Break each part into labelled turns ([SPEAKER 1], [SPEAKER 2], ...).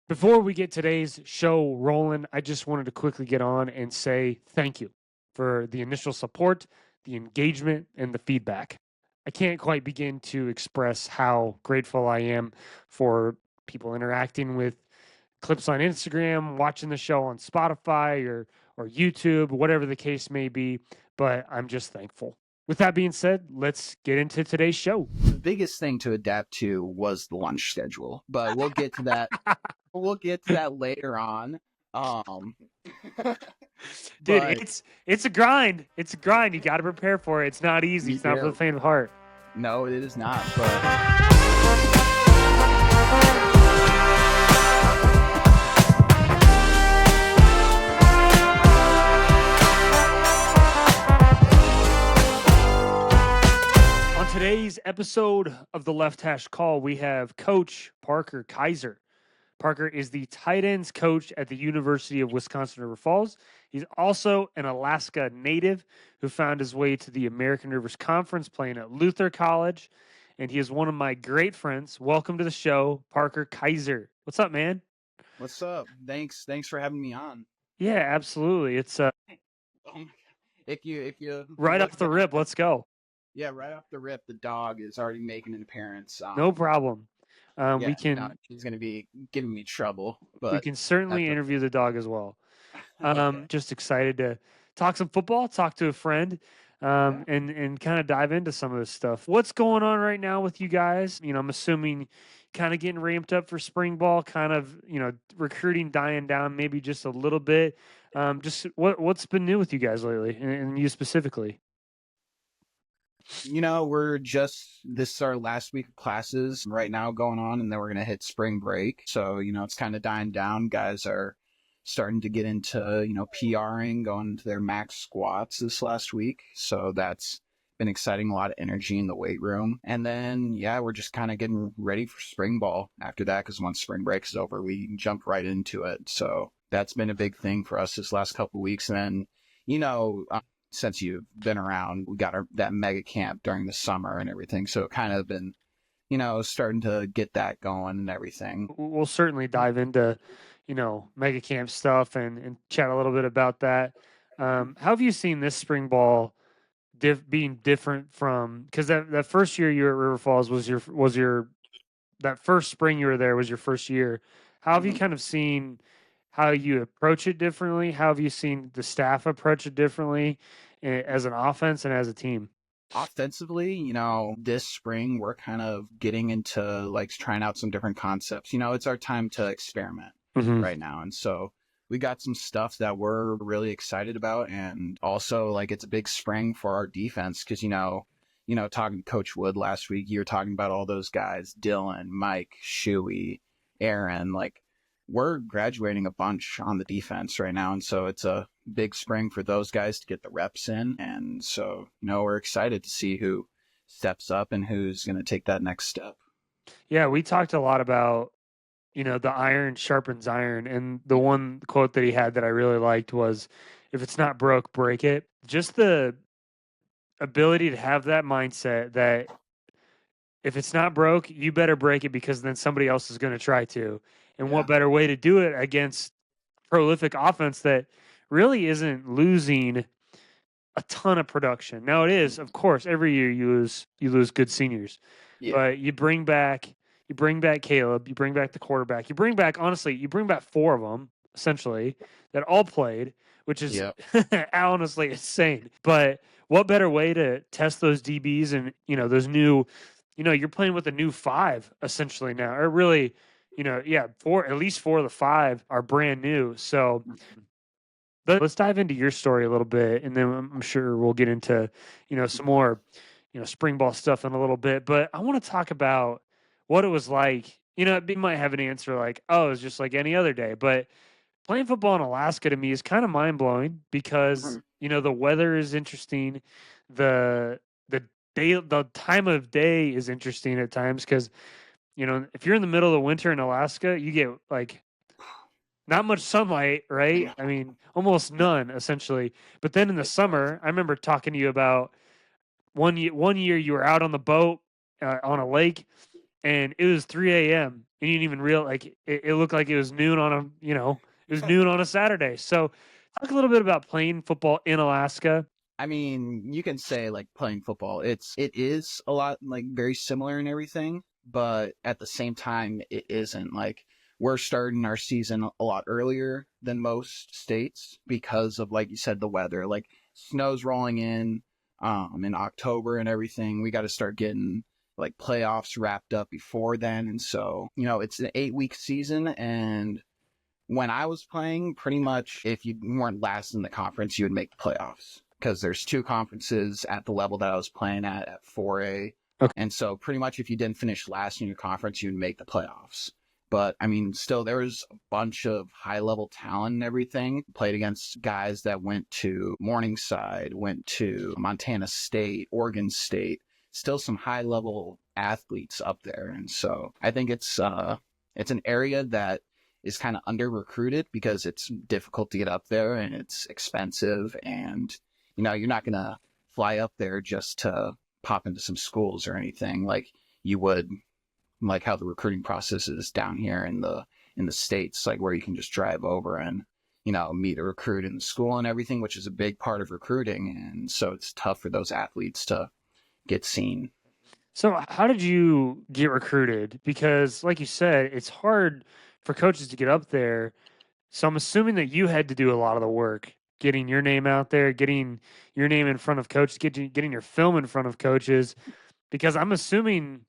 [SPEAKER 1] Before we get today's show rolling, I just wanted to quickly get on and say thank you for the initial support, the engagement, and the feedback. I can't quite begin to express how grateful I am for people interacting with clips on Instagram, watching the show on Spotify or YouTube, whatever the case may be, but I'm just thankful. With that being said, let's get into today's show.
[SPEAKER 2] The biggest thing to adapt to was the lunch schedule, but we'll get to that. We'll get to that later on.
[SPEAKER 1] Dude,
[SPEAKER 2] But
[SPEAKER 1] it's a grind. It's a grind. You got to prepare for it. It's not easy.
[SPEAKER 2] you
[SPEAKER 1] It's not for the
[SPEAKER 2] do.
[SPEAKER 1] faint of heart.
[SPEAKER 2] No, it is not. But
[SPEAKER 1] On today's episode of the Left Hash Call, we have Coach Parker Kizer. Parker is the tight ends coach at the University of Wisconsin River Falls. He's also an Alaska native who found his way to the American Rivers Conference playing at Luther College. And he is one of my great friends. Welcome to the show, Parker Kizer. What's up, man?
[SPEAKER 2] what's up? Thanks for having me on.
[SPEAKER 1] Yeah, absolutely. It's
[SPEAKER 2] Oh my God. If you
[SPEAKER 1] right
[SPEAKER 2] look
[SPEAKER 1] off the
[SPEAKER 2] down-
[SPEAKER 1] rip. Let's go.
[SPEAKER 2] yeah, right off the rip, the dog is already making an appearance.
[SPEAKER 1] No problem.
[SPEAKER 2] Yeah,
[SPEAKER 1] We can
[SPEAKER 2] no, she's gonna be giving me trouble,
[SPEAKER 1] we
[SPEAKER 2] but
[SPEAKER 1] can certainly
[SPEAKER 2] that's
[SPEAKER 1] interview the dog as well.
[SPEAKER 2] okay.
[SPEAKER 1] Just excited to talk some football, talk to a friend,
[SPEAKER 2] Yeah.
[SPEAKER 1] and kind of dive into some of this stuff. What's going on right now with you guys? I'm assuming kind of getting ramped up for spring ball, kind of recruiting dying down maybe just a little bit. Just what's been new with you guys lately, and you specifically?
[SPEAKER 2] This is our last week of classes right now going on, and then we're going to hit spring break. So, it's kind of dying down. Guys are starting to get into, PRing, going to their max squats this last week. So that's been exciting, a lot of energy in the weight room. And then, yeah, we're just kind of getting ready for spring ball after that, because once spring break is over, we jump right into it. So that's been a big thing for us this last couple of weeks. And then, since you've been around, we got that MegaCamp during the summer and everything. So it kind of been, starting to get that going and everything.
[SPEAKER 1] We'll certainly dive into mega camp stuff and chat a little bit about that. How have you seen this spring ball being different from, because that first year you were at River Falls was your that first spring you were there was your first year. How have you kind of seen how you approach it differently? How have you seen the staff approach it differently as an offense and as a team?
[SPEAKER 2] Offensively, this spring we're kind of getting into like trying out some different concepts. It's our time to experiment right now. And so we got some stuff that we're really excited about. And also, like, it's a big spring for our defense because, talking to Coach Wood last week, you were talking about all those guys, Dylan, Mike, Shuey, Aaron, like, we're graduating a bunch on the defense right now. And so it's a big spring for those guys to get the reps in. And so, we're excited to see who steps up and who's going to take that next step.
[SPEAKER 1] Yeah, we talked a lot about, the iron sharpens iron. And the one quote that he had that I really liked was, if it's not broke, break it. Just the ability to have that mindset that if it's not broke, you better break it because then somebody else is going to try to. And what better way to do it against prolific offense that really isn't losing a ton of production. Now it is, of course, every year you lose good seniors.
[SPEAKER 2] Yeah.
[SPEAKER 1] But you bring back Caleb, you bring back the quarterback, you bring back four of them essentially that all played, which is honestly insane. But what better way to test those DBs and those new, you're playing with a new five essentially now, or really, at least four of the five are brand new. So let's dive into your story a little bit, and then I'm sure we'll get into some more spring ball stuff in a little bit. But I want to talk about what it was like. You might have an answer like, oh, it's just like any other day, but playing football in Alaska to me is kind of mind blowing because the weather is interesting, the the time of day is interesting at times because if you're in the middle of the winter in Alaska, you get like not much sunlight, right? I mean, almost none essentially. But then in the summer, I remember talking to you about one year you were out on the boat on a lake and it was 3 a.m. and you didn't even realize, like, it looked like it was noon on it was noon on a Saturday. So talk a little bit about playing football in Alaska.
[SPEAKER 2] I mean, you can say like playing football, it is a lot like very similar and everything, but at the same time, it isn't. Like we're starting our season a lot earlier than most states because of, like you said, the weather. Like snow's rolling in October and everything. We got to start getting like playoffs wrapped up before then, and so it's an 8-week season. And when I was playing, pretty much if you weren't last in the conference, you would make the playoffs because there's 2 conferences at the level that I was playing at 4A.
[SPEAKER 1] Okay.
[SPEAKER 2] And so pretty much if you didn't finish last in your conference, you'd make the playoffs. But I mean, still, there was a bunch of high level talent and everything. Played against guys that went to Morningside, went to Montana State, Oregon State. Still some high level athletes up there. And so I think it's an area that is kind of under recruited because it's difficult to get up there and it's expensive, and you're not gonna fly up there just to pop into some schools or anything like you would, like how the recruiting process is down here in the States, like where you can just drive over and meet a recruit in the school and everything, which is a big part of recruiting. And so it's tough for those athletes to get seen.
[SPEAKER 1] So how did you get recruited? Because like you said, it's hard for coaches to get up there. So I'm assuming that you had to do a lot of the work, getting your name out there, getting your name in front of coaches, getting your film in front of coaches, because I'm assuming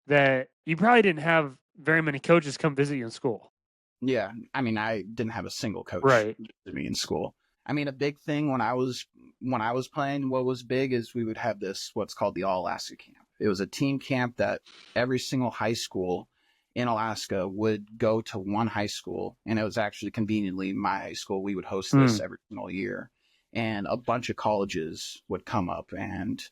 [SPEAKER 1] that you probably didn't have very many coaches come visit you in school.
[SPEAKER 2] Yeah, I mean, I didn't have a single coach
[SPEAKER 1] Right.
[SPEAKER 2] visit me in school. I mean, a big thing when I was playing, what was big is we would have this what's called the All Alaska Camp. It was a team camp that every single high school in Alaska would go to one high school, and it was actually conveniently my high school. We would host this every single year, and a bunch of colleges would come up, and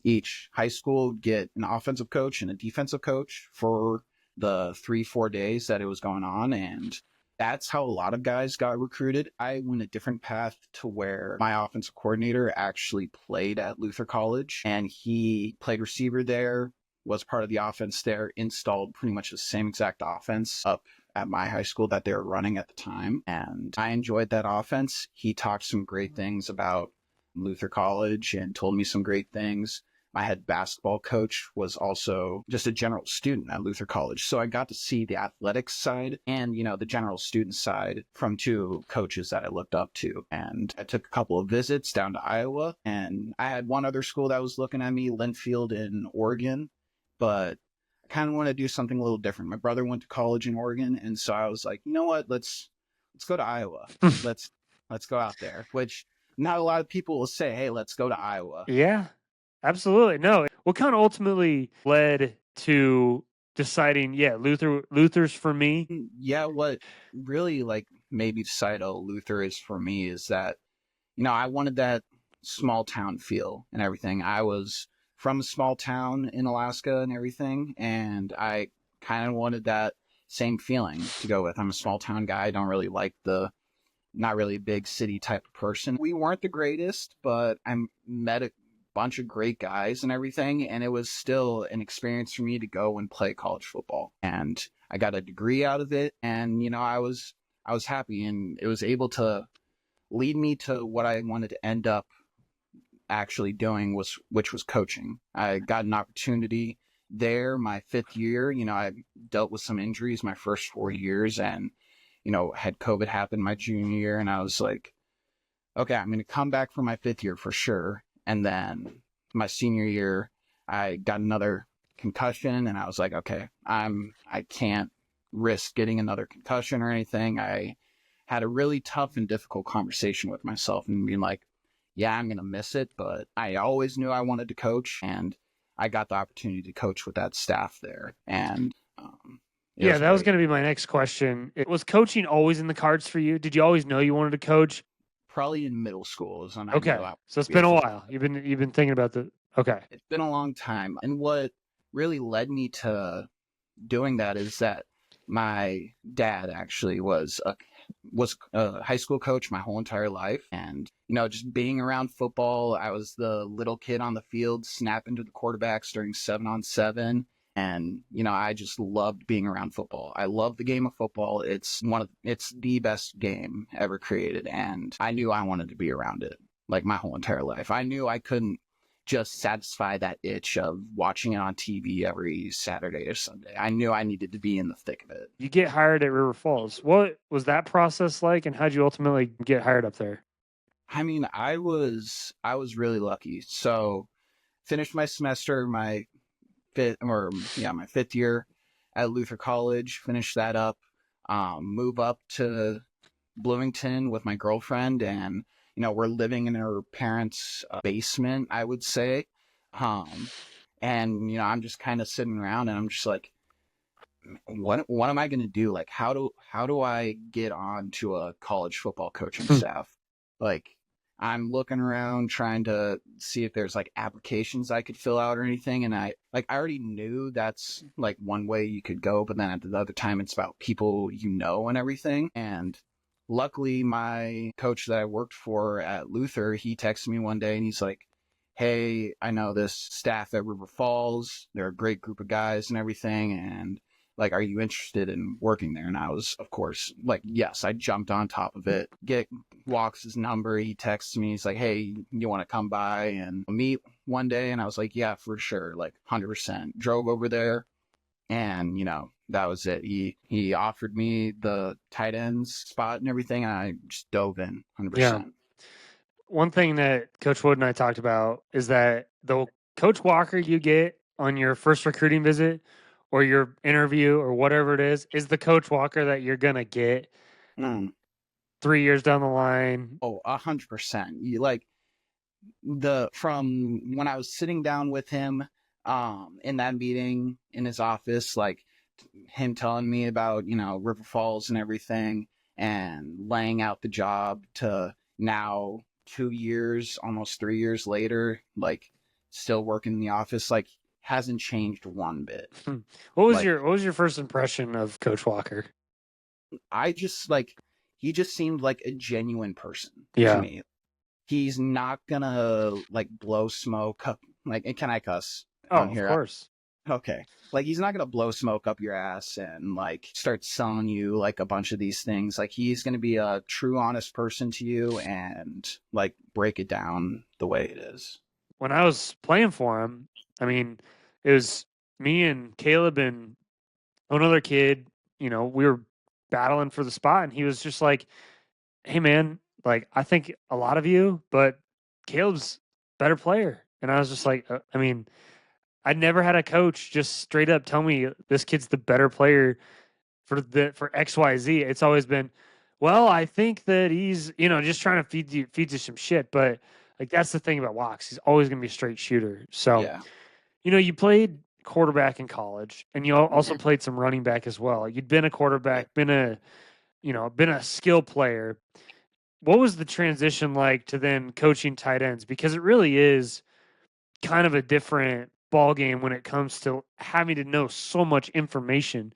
[SPEAKER 2] each high school would get an offensive coach and a defensive coach for the 3-4 days that it was going on. And that's how a lot of guys got recruited. I went a different path to where my offensive coordinator actually played at Luther College, and he played receiver there, was part of the offense there, installed pretty much the same exact offense up at my high school that they were running at the time. And I enjoyed that offense. He talked some great things about Luther College and told me some great things. My head basketball coach was also just a general student at Luther College. So I got to see the athletics side and, the general student side from 2 coaches that I looked up to. And I took a couple of visits down to Iowa, and I had one other school that was looking at me, Linfield in Oregon, but I kind of want to do something a little different. My brother went to college in Oregon, and so I was like, you know what, let's go to Iowa. let's go out there, which not a lot of people will say, hey, let's go to Iowa.
[SPEAKER 1] Yeah, absolutely. No, what kind of ultimately led to deciding, yeah, Luther's for me?
[SPEAKER 2] Yeah, what really like made me decide, oh, Luther is for me is that, I wanted that small town feel and everything. I was from a small town in Alaska and everything, and I kind of wanted that same feeling to go with. I'm a small town guy. I don't really like not really a big city type of person. We weren't the greatest, but I met a bunch of great guys and everything, and it was still an experience for me to go and play college football. And I got a degree out of it, and I was happy, and it was able to lead me to what I wanted to end up actually doing, which was coaching. I got an opportunity there my 5th year. I dealt with some injuries my first 4 years, and had COVID happen my junior year, and I was like, okay, I'm going to come back for my 5th year for sure. And then my senior year, I got another concussion, and I was like, okay, I can't risk getting another concussion or anything. I had a really tough and difficult conversation with myself and being like, yeah, I'm going to miss it, but I always knew I wanted to coach, and I got the opportunity to coach with that staff there. And
[SPEAKER 1] yeah, that was going to be my next question. Was coaching always in the cards for you? Did you always know you wanted to coach?
[SPEAKER 2] Probably in middle school.
[SPEAKER 1] Okay, so it's been a while. You've been thinking about okay.
[SPEAKER 2] It's been a long time. And what really led me to doing that is that my dad actually was a high school coach my whole entire life. And, just being around football, I was the little kid on the field snapping to the quarterbacks during 7-on-7. And, I just loved being around football. I love the game of football. It's the best game ever created. And I knew I wanted to be around it like my whole entire life. I knew I couldn't just satisfy that itch of watching it on TV every Saturday or Sunday. I knew I needed to be in the thick of it.
[SPEAKER 1] You get hired at River Falls. What was that process like, and how'd you ultimately get hired up there?
[SPEAKER 2] I mean, I was really lucky. So finished my semester, my fifth year at Luther College, finished that up, move up to Bloomington with my girlfriend, and we're living in her parents' basement, I would say. And I'm just kind of sitting around, and I'm just like, what am I going to do? Like, how do I get on to a college football coaching staff? Like, I'm looking around trying to see if there's like applications I could fill out or anything. And I already knew that's like one way you could go, but then at the other time it's about people and everything. And luckily my coach that I worked for at Luther, he texted me one day and he's like, hey, I know this staff at River Falls. They're a great group of guys and everything. And like, are you interested in working there? And I was, of course, like, yes, I jumped on top of it. Walks his number. He texts me. He's like, hey, you want to come by and meet one day? And I was like, yeah, for sure. Like 100%. Drove over there and, that was it. He offered me the tight ends spot and everything. And I just dove in 100%.
[SPEAKER 1] Yeah. One thing that Coach Wood and I talked about is that the Coach Walker you get on your first recruiting visit or your interview or whatever it is the Coach Walker that you're going to get 3 years down the line.
[SPEAKER 2] Oh, 100%. You like from when I was sitting down with him in that meeting in his office, like him telling me about, River Falls and everything and laying out the job to now 2 years, almost 3 years later, like still working in the office, like hasn't changed one bit.
[SPEAKER 1] What was your first impression of Coach Walker?
[SPEAKER 2] I just he just seemed like a genuine person
[SPEAKER 1] to
[SPEAKER 2] me. He's not gonna like blow smoke up. Like, can I cuss?
[SPEAKER 1] Oh, of course.
[SPEAKER 2] Okay. Like, he's not gonna blow smoke up your ass and like start selling you like a bunch of these things. Like, he's gonna be a true, honest person to you and like break it down the way it is.
[SPEAKER 1] When I was playing for him, I mean, it was me and Caleb and another kid. We were battling for the spot, and he was just like, hey man, like, I think a lot of you, but Caleb's better player. And I was just like, I mean, I'd never had a coach just straight up tell me this kid's the better player for XYZ. It's always been, well, I think that he's, just trying to feed you some shit. But like, that's the thing about Wax. He's always going to be a straight shooter. So,
[SPEAKER 2] yeah.
[SPEAKER 1] You played quarterback in college, and you also played some running back as well. You'd been a quarterback, been a skill player. What was the transition like to then coaching tight ends? Because it really is kind of a different ball game when it comes to having to know so much information.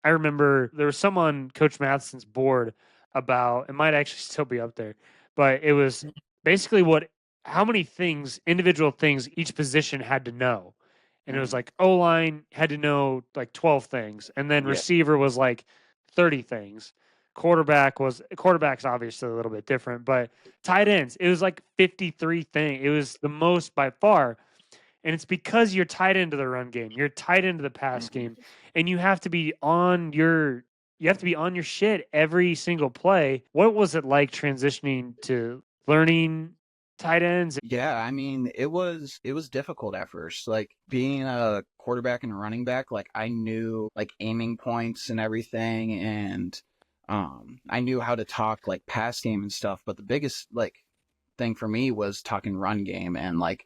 [SPEAKER 1] I remember there was some on Coach Matheson's board about, it might actually still be up there, but it was basically how many individual things each position had to know. And it was like O-line had to know like 12 things. And then receiver was like 30 things. Quarterback's obviously a little bit different, but tight ends, it was like 53 things. It was the most by far. And it's because you're tied into the run game, you're tied into the pass game, and you have to be on your shit every single play. What was it like transitioning to learning tight ends?
[SPEAKER 2] Yeah, I mean, it was difficult at first. Like, being a quarterback and a running back, like I knew like aiming points and everything, and I knew how to talk like pass game and stuff, but the biggest like thing for me was talking run game and like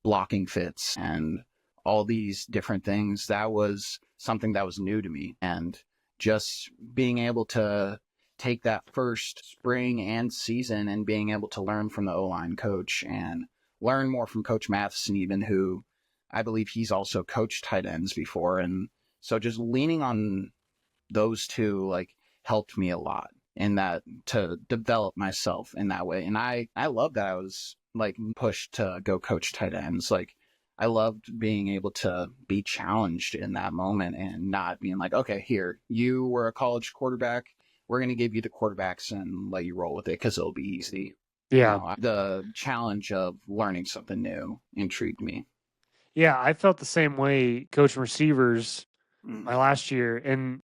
[SPEAKER 2] blocking fits and all these different things. That was something that was new to me, and just being able to take that first spring and season and being able to learn from the O-line coach and learn more from Coach Matheson, even, who I believe he's also coached tight ends before. And so just leaning on those two like helped me a lot in that, to develop myself in that way. And I love that I was like pushed to go coach tight ends. Like, I loved being able to be challenged in that moment and not being like, okay, here, you were a college quarterback. We're going to give you the quarterbacks and let you roll with it because it'll be easy.
[SPEAKER 1] Yeah.
[SPEAKER 2] The challenge of learning something new intrigued me.
[SPEAKER 1] Yeah, I felt the same way coaching receivers my last year. And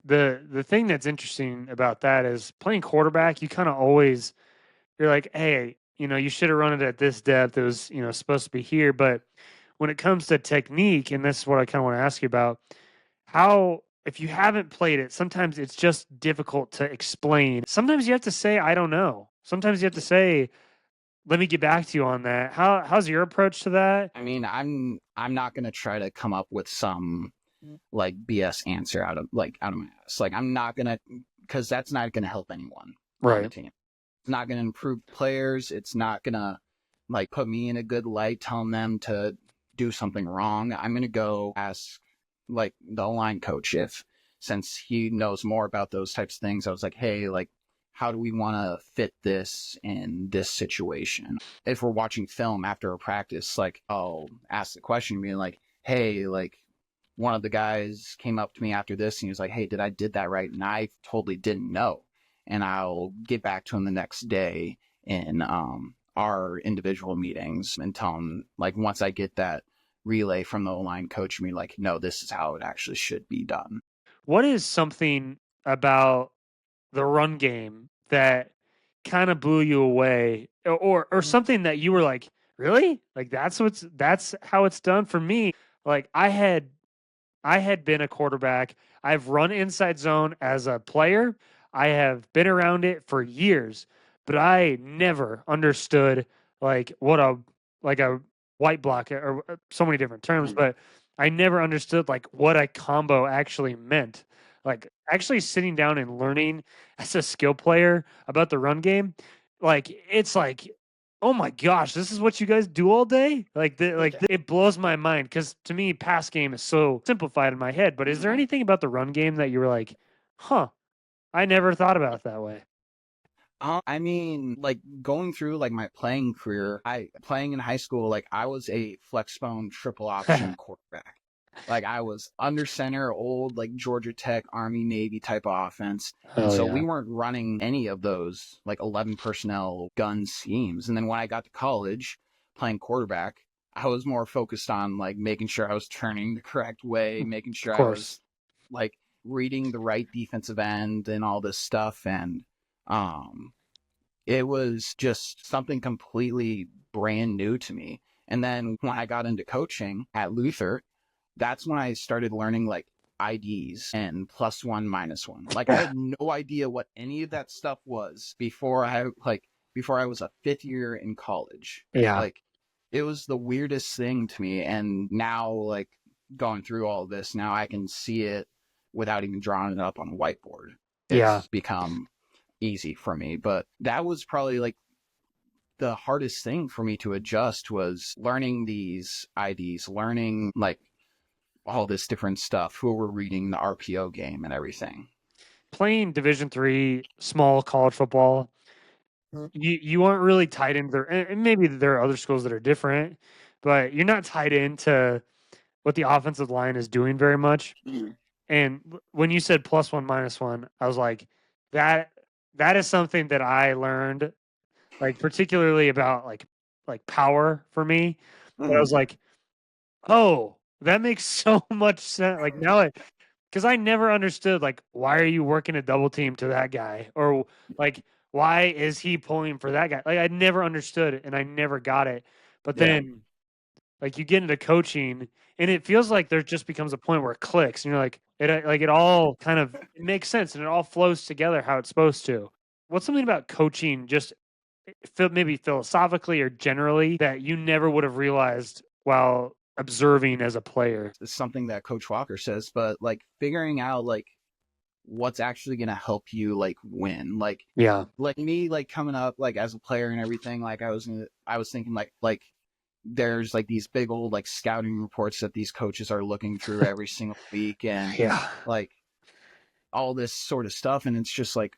[SPEAKER 1] the thing that's interesting about that is playing quarterback, you kind of always you're like, hey, you should have run it at this depth. It was, supposed to be here. But when it comes to technique, and this is what I kind of want to ask you about, how if you haven't played it, sometimes it's just difficult to explain. Sometimes you have to say, I don't know. Sometimes you have to say, let me get back to you on that. How's your approach to that?
[SPEAKER 2] I mean, I'm not gonna try to come up with some like BS answer out of my ass. Like I'm not gonna, because that's not gonna help anyone on the
[SPEAKER 1] Right.
[SPEAKER 2] team. It's not gonna improve players. It's not gonna like put me in a good light, telling them to do something wrong. I'm gonna go ask like the line coach if, since he knows more about those types of things. I was like, hey, like, how do we want to fit this in this situation? If we're watching film after a practice, like I'll ask the question, being like, hey, like one of the guys came up to me after this and he was like, hey, did that right? And I totally didn't know. And I'll get back to him the next day in our individual meetings and tell him, like, once I get that relay from the line coach, me like, no, this is how it actually should be done.
[SPEAKER 1] What is something about the run game that kind of blew you away, or something that you were like, really? Like that's how it's done for me. Like I had been a quarterback. I've run inside zone as a player. I have been around it for years, but I never understood like what a white block or so many different terms, but I never understood like what a combo actually meant. Like actually sitting down and learning as a skill player about the run game, like it's like oh my gosh, this is what you guys do all day? It blows my mind because to me, pass game is so simplified in my head. But is there anything about the run game that you were like, huh, I never thought about it that way?
[SPEAKER 2] I mean, like going through like my playing career, I playing in high school, like I was a flexbone triple option quarterback. Like I was under center, old like Georgia Tech, Army, Navy type of offense. And
[SPEAKER 1] Oh
[SPEAKER 2] so
[SPEAKER 1] yeah.
[SPEAKER 2] we weren't running any of those like 11 personnel gun schemes. And then when I got to college playing quarterback, I was more focused on like making sure I was turning the correct way, making
[SPEAKER 1] Of
[SPEAKER 2] sure I
[SPEAKER 1] course.
[SPEAKER 2] was like reading the right defensive end and all this stuff. And um it was just something completely brand new to me. And then when I got into coaching at Luther, that's when I started learning like IDs and plus one, minus one. Like I had no idea what any of that stuff was before I was a fifth year in college.
[SPEAKER 1] Yeah.
[SPEAKER 2] Like it was the weirdest thing to me. And now like going through all of this, now I can see it without even drawing it up on a whiteboard.
[SPEAKER 1] Yeah.
[SPEAKER 2] It's become easy for me. But that was probably like the hardest thing for me to adjust, was learning these IDs, learning like all this different stuff, who were reading the RPO game and everything.
[SPEAKER 1] Playing Division 3 small college football, you aren't really tied into there, and maybe there are other schools that are different, but you're not tied into what the offensive line is doing very much. And when you said plus one, minus one, I was like, that that is something that I learned, like particularly about like power for me. But I was like, oh, that makes so much sense. Like now, because I never understood like why are you working a double team to that guy, or like why is he pulling for that guy? Like I never understood it and I never got it. But
[SPEAKER 2] Yeah.
[SPEAKER 1] then like you get into coaching and it feels like there just becomes a point where it clicks and you're like it all kind of it makes sense and it all flows together how it's supposed to. What's something about coaching just maybe philosophically or generally that you never would have realized while observing as a player?
[SPEAKER 2] It's something that Coach Walker says, but like figuring out like what's actually going to help you like win.
[SPEAKER 1] Yeah.
[SPEAKER 2] Like me, like coming up like as a player and everything, like I was thinking like there's like these big old like scouting reports that these coaches are looking through every single week, and
[SPEAKER 1] Yeah.
[SPEAKER 2] like all this sort of stuff. And it's just like,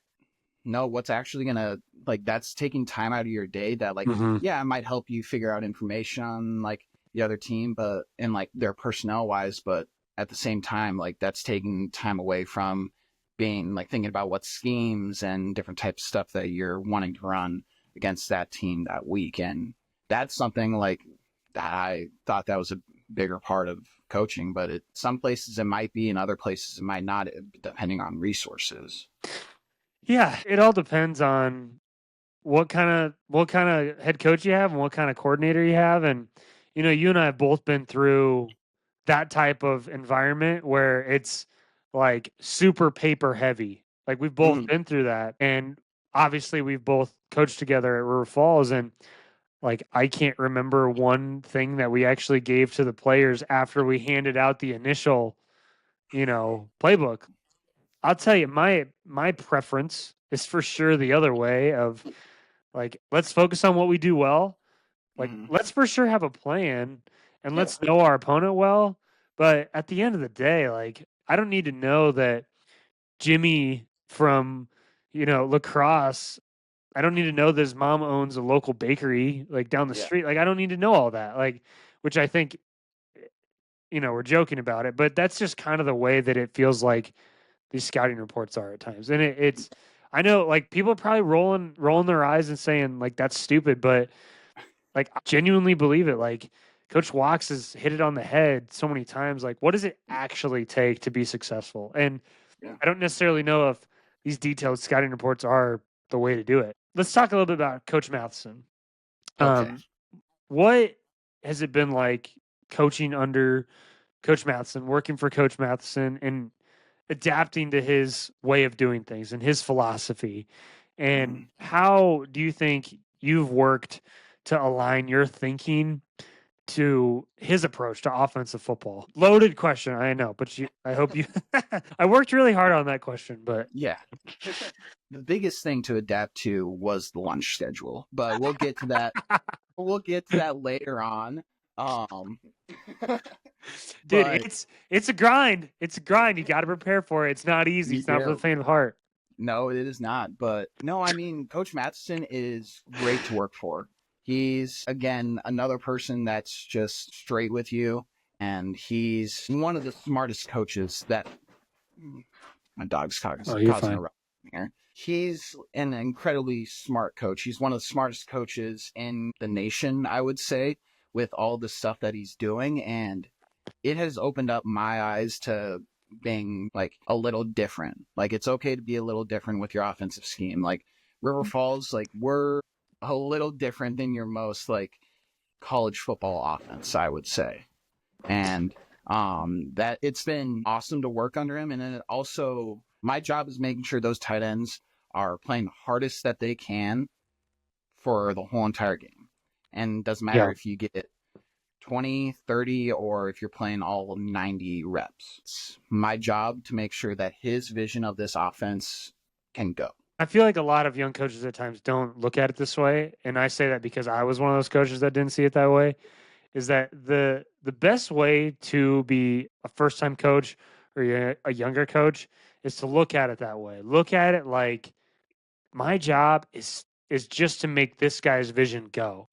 [SPEAKER 2] no, what's actually gonna, like, that's taking time out of your day that like,
[SPEAKER 1] Hmm.
[SPEAKER 2] yeah, it might help you figure out information on like the other team, but in like their personnel wise, but at the same time, like that's taking time away from being like thinking about what schemes and different types of stuff that you're wanting to run against that team that week. And that's something like that I thought that was a bigger part of coaching, but some places it might be, and other places it might not, depending on resources.
[SPEAKER 1] Yeah, it all depends on what kind of head coach you have and what kind of coordinator you have. And you and I have both been through that type of environment where it's like super paper heavy. Like we've both been through that, and obviously we've both coached together at River Falls. And like I can't remember one thing that we actually gave to the players after we handed out the initial playbook. I'll tell you, my preference is for sure the other way of, like, let's focus on what we do well. Like, let's for sure have a plan and
[SPEAKER 2] Yeah.
[SPEAKER 1] let's know our opponent well. But at the end of the day, like, I don't need to know that Jimmy from, lacrosse, I don't need to know that his mom owns a local bakery like down the
[SPEAKER 2] Yeah.
[SPEAKER 1] street. Like, I don't need to know all that. Like, which I think, we're joking about it, but that's just kind of the way that it feels like these scouting reports are at times. And it's, I know, like, people are probably rolling their eyes and saying like that's stupid, but like I genuinely believe it. Like Coach Walks has hit it on the head so many times. Like, what does it actually take to be successful? And
[SPEAKER 2] Yeah.
[SPEAKER 1] I don't necessarily know if these detailed scouting reports are the way to do it. Let's talk a little bit about Coach Matheson.
[SPEAKER 2] Okay.
[SPEAKER 1] What has it been like coaching under Coach Matheson, working for Coach Matheson, and adapting to his way of doing things and his philosophy? And how do you think you've worked to align your thinking to his approach to offensive football? Loaded question, I know, but I hope you. I worked really hard on that question, but
[SPEAKER 2] Yeah. The biggest thing to adapt to was the lunch schedule, but we'll get to that. We'll get to that later on.
[SPEAKER 1] dude,
[SPEAKER 2] But
[SPEAKER 1] it's a grind. It's a grind. You got to prepare for it. It's not easy. It's not for
[SPEAKER 2] yeah,
[SPEAKER 1] the faint of heart.
[SPEAKER 2] no, it is not. But no, I mean, Coach Matheson is great to work for. He's, again, another person that's just straight with you. And he's one of the smartest coaches that my dog's
[SPEAKER 1] Oh, you're
[SPEAKER 2] causing
[SPEAKER 1] fine.
[SPEAKER 2] a ruckus here. He's an incredibly smart coach. He's one of the smartest coaches in the nation, I would say, with all the stuff that he's doing. And it has opened up my eyes to being like a little different. Like it's okay to be a little different with your offensive scheme. Like River Falls, like we're a little different than your most like college football offense, I would say. And that it's been awesome to work under him. And then it also my job is making sure those tight ends are playing the hardest that they can for the whole entire game. And it doesn't matter if you get 20, 30, or if you're playing all 90 reps. It's my job to make sure that his vision of this offense can go.
[SPEAKER 1] I feel like a lot of young coaches at times don't look at it this way, and I say that because I was one of those coaches that didn't see it that way. Is that the best way to be a first time coach or a younger coach is to look at it that way. Look at it like my job is just to make this guy's vision go.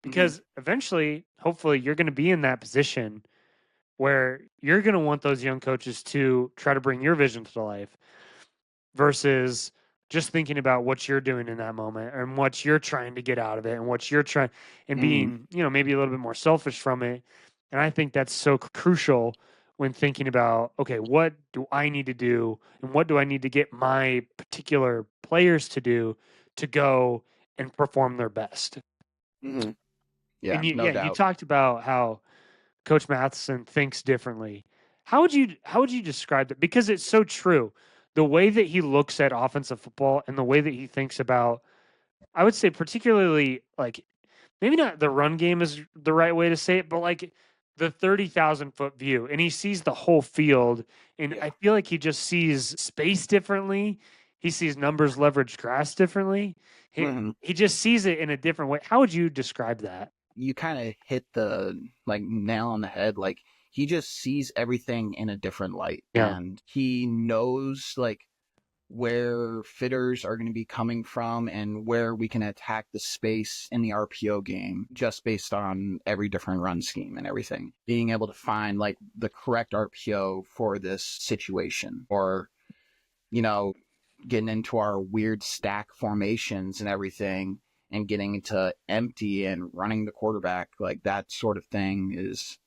[SPEAKER 1] Because eventually, hopefully, you're going to be in that position where you're going to want those young coaches to try to bring your vision to life versus just thinking about what you're doing in that moment and what you're trying to get out of it and what you're trying and being, maybe a little bit more selfish from it. And I think that's so crucial when thinking about, okay, what do I need to do and what do I need to get my particular players to do to go and perform their best?
[SPEAKER 2] Yeah,
[SPEAKER 1] And
[SPEAKER 2] no
[SPEAKER 1] you
[SPEAKER 2] doubt.
[SPEAKER 1] talked about how Coach Matheson thinks differently. How would you describe that? Because it's so true. The way that he looks at offensive football and the way that he thinks about, I would say particularly like maybe not the run game is the right way to say it, but like the 30,000-foot view, and he sees the whole field. And I feel like he just sees space differently. He sees numbers leverage grass differently. He just sees it in a different way. How would you describe that?
[SPEAKER 2] You kind of hit the like nail on the head. Like he just sees everything in a different light,
[SPEAKER 1] Yeah.
[SPEAKER 2] and he knows like where fitters are going to be coming from and where we can attack the space in the RPO game just based on every different run scheme and everything. Being able to find like the correct RPO for this situation, or, you know, getting into our weird stack formations and everything and getting into empty and running the quarterback, like that sort of thing is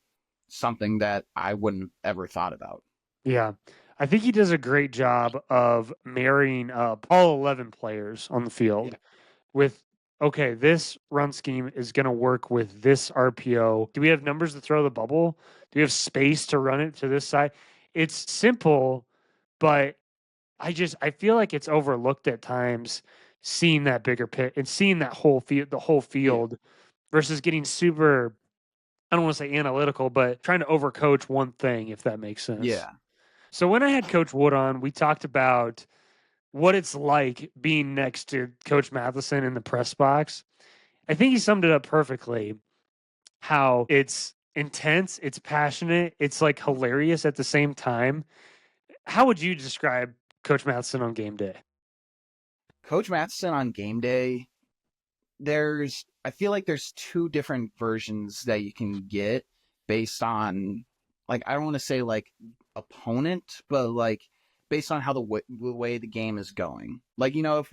[SPEAKER 2] something that I wouldn't have ever thought about.
[SPEAKER 1] Yeah. I think he does a great job of marrying up all 11 players on the field with, okay, this run scheme is going to work with this RPO. Do we have numbers to throw the bubble? Do we have space to run it to this side? It's simple, but I feel like it's overlooked at times seeing that bigger pit and seeing that whole field, the whole
[SPEAKER 2] Yeah.
[SPEAKER 1] field versus getting super, I don't want to say analytical, but trying to overcoach one thing, if that makes sense.
[SPEAKER 2] Yeah.
[SPEAKER 1] So when I had Coach Wood on, we talked about what it's like being next to Coach Matheson in the press box. I think he summed it up perfectly. How it's intense, it's passionate, it's like hilarious at the same time. How would you describe Coach Matheson on game day?
[SPEAKER 2] Coach Matheson on game day, I feel like there's two different versions that you can get based on, like, I don't want to say like opponent, but like based on how the way the game is going. Like, if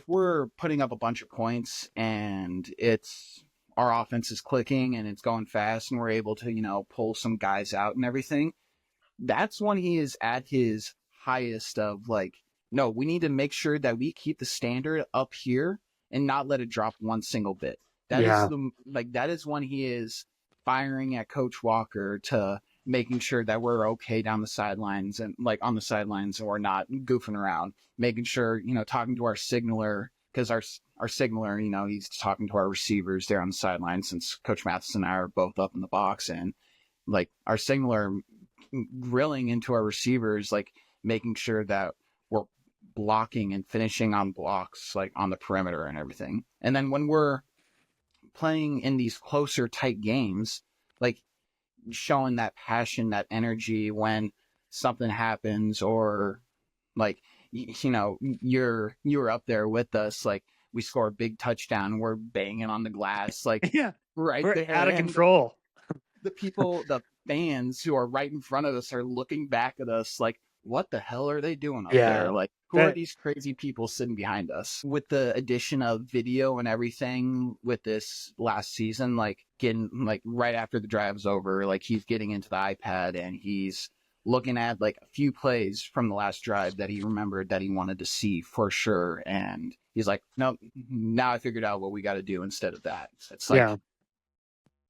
[SPEAKER 2] we're putting up a bunch of points and it's our offense is clicking and it's going fast and we're able to, pull some guys out and everything, that's when he is at his highest of like, no, we need to make sure that we keep the standard up here and not let it drop one single bit.
[SPEAKER 1] Yeah.
[SPEAKER 2] That is when he is firing at Coach Walker to making sure that we're okay down the sidelines and like on the sidelines and we're not goofing around, making sure, talking to our signaler, because our signaler, he's talking to our receivers there on the sidelines, since Coach Matheson and I are both up in the box, and like our signaler grilling into our receivers, like making sure that we're blocking and finishing on blocks, like on the perimeter and everything. And then when we're playing in these closer, tight games, like showing that passion, that energy when something happens, or like, you're up there with us, like we score a big touchdown, we're banging on the glass, like
[SPEAKER 1] Yeah.
[SPEAKER 2] right
[SPEAKER 1] We're
[SPEAKER 2] there,
[SPEAKER 1] out of
[SPEAKER 2] and
[SPEAKER 1] control.
[SPEAKER 2] the fans who are right in front of us are looking back at us like, what the hell are they doing up
[SPEAKER 1] Yeah.
[SPEAKER 2] there? Like, who are
[SPEAKER 1] That
[SPEAKER 2] these crazy people sitting behind us? With the addition of video and everything with this last season, like getting like right after the drive's over, like he's getting into the iPad and he's looking at like a few plays from the last drive that he remembered that he wanted to see for sure. And he's like, nope, now I figured out what we got to do instead of that. It's like,
[SPEAKER 1] yeah.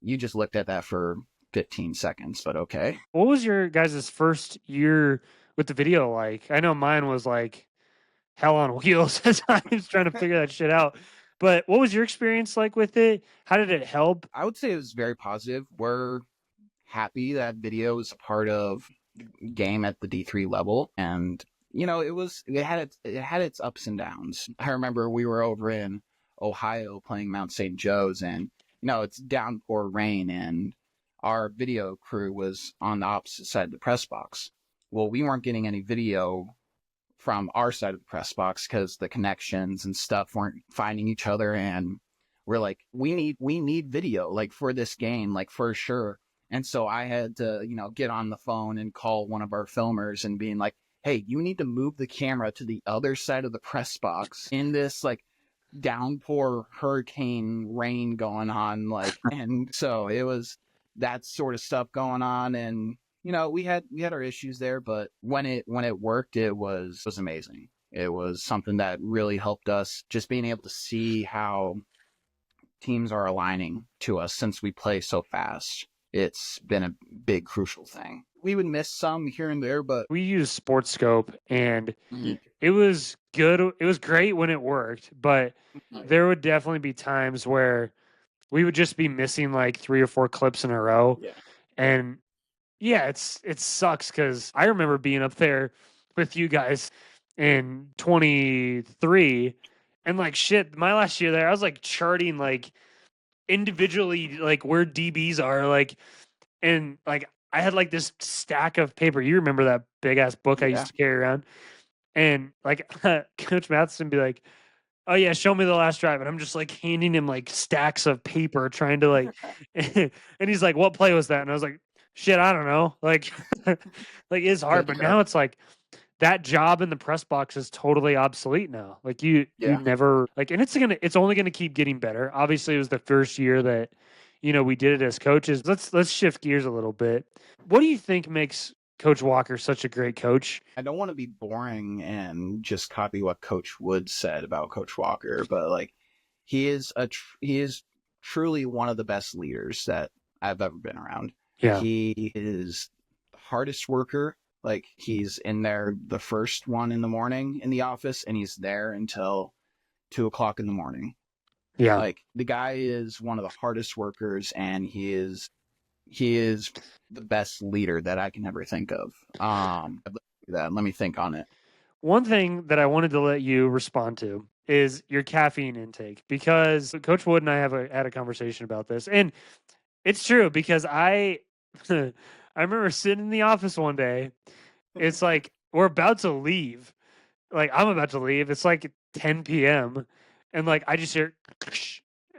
[SPEAKER 2] you just looked at that for 15 seconds, but okay.
[SPEAKER 1] What was your guys' first year with the video like? I know mine was like hell on wheels at times trying to figure that shit out. But what was your experience like with it? How did it help?
[SPEAKER 2] I would say it was very positive. We're happy that video is a part of game at the D3 level, and it had its ups and downs. I remember we were over in Ohio playing Mount St. Joe's, and it's downpour rain, and our video crew was on the opposite side of the press box. Well, we weren't getting any video from our side of the press box because the connections and stuff weren't finding each other, and we're like, we need video, like, for this game, like, for sure. And so I had to get on the phone and call one of our filmers and being like, hey, you need to move the camera to the other side of the press box in this like downpour hurricane rain going on, like. And so it was that sort of stuff going on, and we had our issues there, but when it worked, it was amazing. It was something that really helped us, just being able to see how teams are aligning to us since we play so fast. It's been a big crucial thing. We would miss some here and there, but
[SPEAKER 1] We used Sports Scope and it was good. It was great when it worked, but there would definitely be times where we would just be missing like 3 or 4 clips in a row.
[SPEAKER 2] yeah,
[SPEAKER 1] And yeah, it sucks because I remember being up there with you guys in 23 and like shit, my last year there, I was like charting like individually like where DBs are, like, and like I had like this stack of paper. You remember that big ass book I used
[SPEAKER 2] yeah,
[SPEAKER 1] to carry around? And like Coach Matheson be like, "Oh yeah, show me the last drive," and I'm just like handing him like stacks of paper, trying to like, and he's like, "What play was that?" And I was like, "Shit, I don't know." Like, like it's hard, but now it's like that job in the press box is totally obsolete now. Like you
[SPEAKER 2] Yeah.
[SPEAKER 1] never like, and it's only gonna keep getting better. Obviously, it was the first year that we did it as coaches. Let's shift gears a little bit. What do you think makes Coach Walker such a great coach?
[SPEAKER 2] I don't want to be boring and just copy what Coach Wood said about Coach Walker, but like he is truly one of the best leaders that I've ever been around.
[SPEAKER 1] Yeah,
[SPEAKER 2] He is the hardest worker. Like he's in there the first one in the morning in the office, and he's there until 2 o'clock in the morning.
[SPEAKER 1] yeah.
[SPEAKER 2] Like the guy is one of the hardest workers, and he is the best leader that I can ever think of. Let me think on it.
[SPEAKER 1] One thing that I wanted to let you respond to is your caffeine intake, because Coach Wood and I had a conversation about this, and it's true because I I remember sitting in the office one day. It's like we're about to leave. Like I'm about to leave. It's like 10 p.m. and like I just hear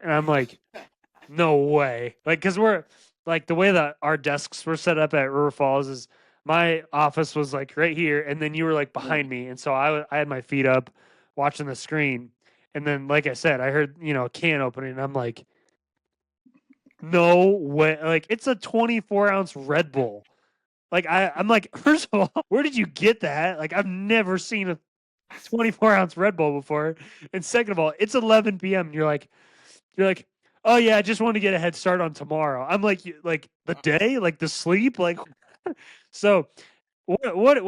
[SPEAKER 1] and I'm like, no way. Like cuz we're like the way that our desks were set up at River Falls is my office was like right here and then you were like behind me, and so I had my feet up watching the screen, and then like I said I heard, a can opening, and I'm like, no way. Like it's a 24-ounce Red Bull. Like I'm like, first of all, where did you get that? Like I've never seen a 24-ounce Red Bull before. And second of all, it's 11 p.m. And you're like, oh yeah, I just want to get a head start on tomorrow. I'm like, like the day, like the sleep, like. So what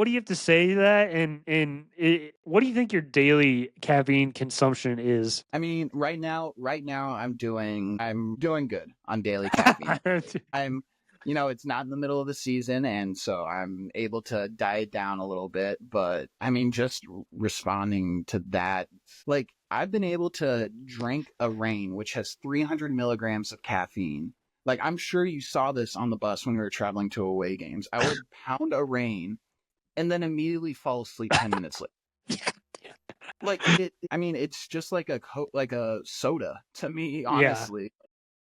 [SPEAKER 1] do you have to say to that? And what do you think your daily caffeine consumption is?
[SPEAKER 2] I mean, right now I'm doing good on daily caffeine. I'm it's not in the middle of the season, and so I'm able to diet down a little bit, but I mean, just responding to that, like I've been able to drink a Reign, which has 300 milligrams of caffeine. Like I'm sure you saw this on the bus when we were traveling to away games. I would pound a Reign and then immediately fall asleep 10 minutes later. Like I mean, it's just like like a soda to me,
[SPEAKER 1] Yeah,
[SPEAKER 2] honestly.
[SPEAKER 1] it's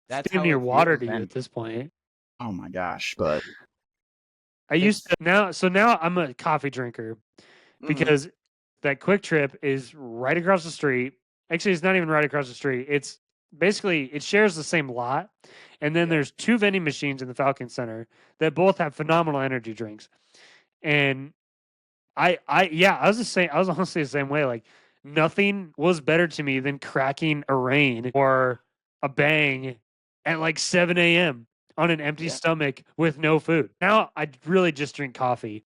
[SPEAKER 2] That's
[SPEAKER 1] damn
[SPEAKER 2] how
[SPEAKER 1] near
[SPEAKER 2] it
[SPEAKER 1] water
[SPEAKER 2] feels.
[SPEAKER 1] to you
[SPEAKER 2] And
[SPEAKER 1] at this point.
[SPEAKER 2] oh my gosh, but
[SPEAKER 1] I used
[SPEAKER 2] it's
[SPEAKER 1] to now, so now I'm a coffee drinker
[SPEAKER 2] mhm,
[SPEAKER 1] because that Quick Trip is right across the street. Actually, it's not even right across the street. It's basically it shares the same lot, and then
[SPEAKER 2] yeah,
[SPEAKER 1] there's two vending machines in the Falcon Center that both have phenomenal energy drinks. And yeah, I was the same. I was honestly the same way. Like nothing was better to me than cracking a Reign or a Bang at like 7 a.m. on an empty
[SPEAKER 2] yeah.
[SPEAKER 1] stomach with no food. Now I really just drink coffee.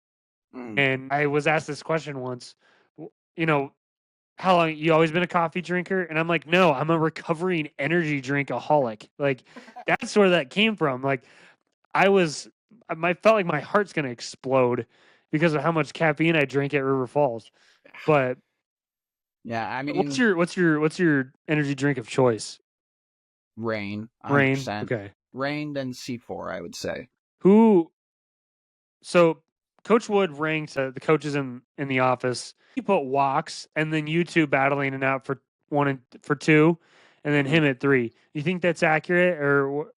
[SPEAKER 2] Mm.
[SPEAKER 1] And I was asked this question once, you know, how long you always been a coffee drinker? And I'm like, no, I'm a recovering energy drinkaholic. Like that's where that came from. Like I felt like my heart's gonna explode because of how much caffeine I drink at River Falls. But
[SPEAKER 2] Yeah, I
[SPEAKER 1] what's
[SPEAKER 2] mean,
[SPEAKER 1] your energy drink of choice?
[SPEAKER 2] Rain,
[SPEAKER 1] Rain.
[SPEAKER 2] 100%.
[SPEAKER 1] Okay.
[SPEAKER 2] Rain, then C4, I would say.
[SPEAKER 1] Who So Coach Wood ranked the coaches in the office. He put Walks and then you two battling it out for one and for two, and then
[SPEAKER 2] Mhm.
[SPEAKER 1] him at three. You think that's accurate, or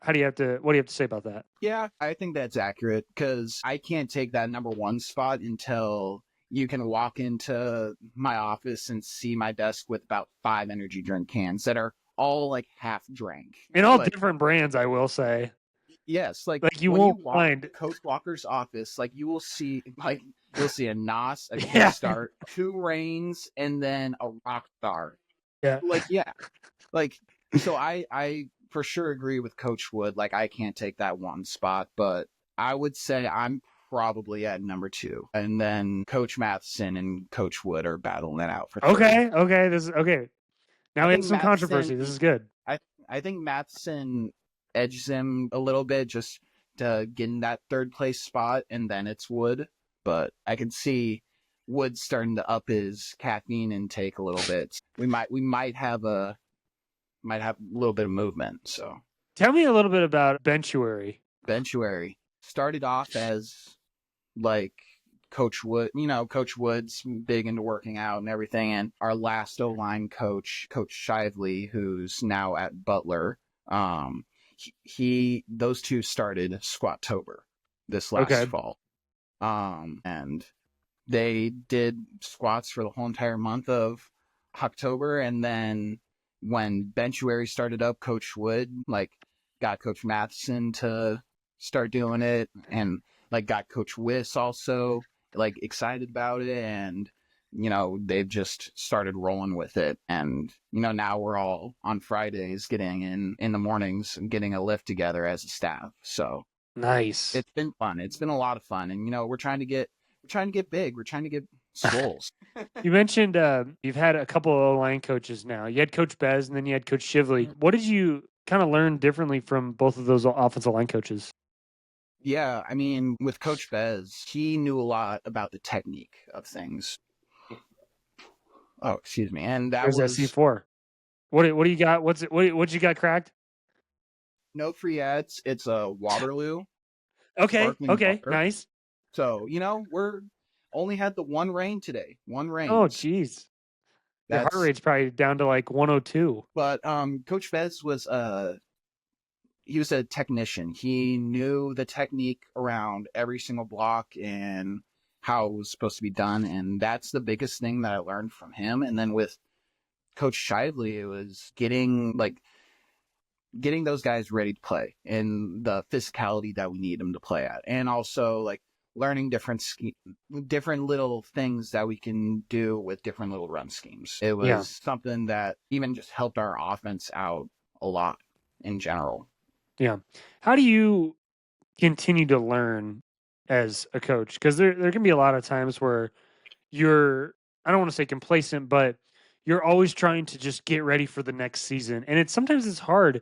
[SPEAKER 1] how do you have to? What do you have to say about that?
[SPEAKER 2] Yeah, I think that's accurate because I can't take that number one spot until you can walk into my office and see my desk with about 5 energy drink cans that are all like half drank.
[SPEAKER 1] In all
[SPEAKER 2] Like,
[SPEAKER 1] different brands, I will say.
[SPEAKER 2] yes, like
[SPEAKER 1] Like you
[SPEAKER 2] when you
[SPEAKER 1] won't
[SPEAKER 2] walk
[SPEAKER 1] find.
[SPEAKER 2] to Coach Walker's office, like you'll see a Nos, a
[SPEAKER 1] Yeah,
[SPEAKER 2] Kickstart, two Reigns, and then a Rockstar.
[SPEAKER 1] yeah.
[SPEAKER 2] Like, yeah, like so I for sure agree with Coach Wood. Like I can't take that one spot, but I would say I'm probably at number two, and then Coach Matheson and Coach Wood are battling it out for third.
[SPEAKER 1] Okay, okay. This is okay.
[SPEAKER 2] I
[SPEAKER 1] Now we have
[SPEAKER 2] think
[SPEAKER 1] some
[SPEAKER 2] Matheson,
[SPEAKER 1] controversy. This is good.
[SPEAKER 2] I I think Matheson edges him a little bit just to get in that third place spot, and then it's Wood. But I can see Wood starting to up his caffeine intake a little bit. We might have a little bit of movement. So
[SPEAKER 1] Tell me a little bit about Benchuary.
[SPEAKER 2] Benchuary started off as like Coach Wood's big into working out and everything. And our last O-line coach, Coach Shively, who's now at Butler, those two started Squattober this last fall. And they did squats for the whole entire month of October. And then when Benchuary started up, Coach Wood, got Coach Matheson to start doing it, and, got Coach Wiss also, excited about it. And, they've just started rolling with it. And, now we're all on Fridays getting in the mornings and getting a lift together as a staff. So
[SPEAKER 1] nice.
[SPEAKER 2] It's been fun. It's been a lot of fun. And, we're trying to get big. We're trying to get swoles.
[SPEAKER 1] You mentioned you've had a couple of O-line coaches now. You had Coach Bez and then you had Coach Shively. What did you kind of learn differently from both of those offensive line coaches?
[SPEAKER 2] Yeah, I mean, with Coach Bez, he knew a lot about the technique of things. Oh, excuse me. And that
[SPEAKER 1] There's
[SPEAKER 2] was
[SPEAKER 1] that C4. What do you got? What you got cracked?
[SPEAKER 2] no free ads. It's a Waterloo.
[SPEAKER 1] Okay,
[SPEAKER 2] water.
[SPEAKER 1] nice.
[SPEAKER 2] So, we're only had the one rain today. One rain.
[SPEAKER 1] Oh, geez. Your heart rate's probably down to 102.
[SPEAKER 2] But Coach Bez was he was a technician. He knew the technique around every single block and how it was supposed to be done. And that's the biggest thing that I learned from him. And then with Coach Shively, it was getting those guys ready to play and the physicality that we need them to play at. And also learning different little things that we can do with different little run schemes. It was something that even just helped our offense out a lot in general.
[SPEAKER 1] Yeah. How do you continue to learn as a coach? Because there can be a lot of times where I don't want to say complacent, but you're always trying to just get ready for the next season. And sometimes it's hard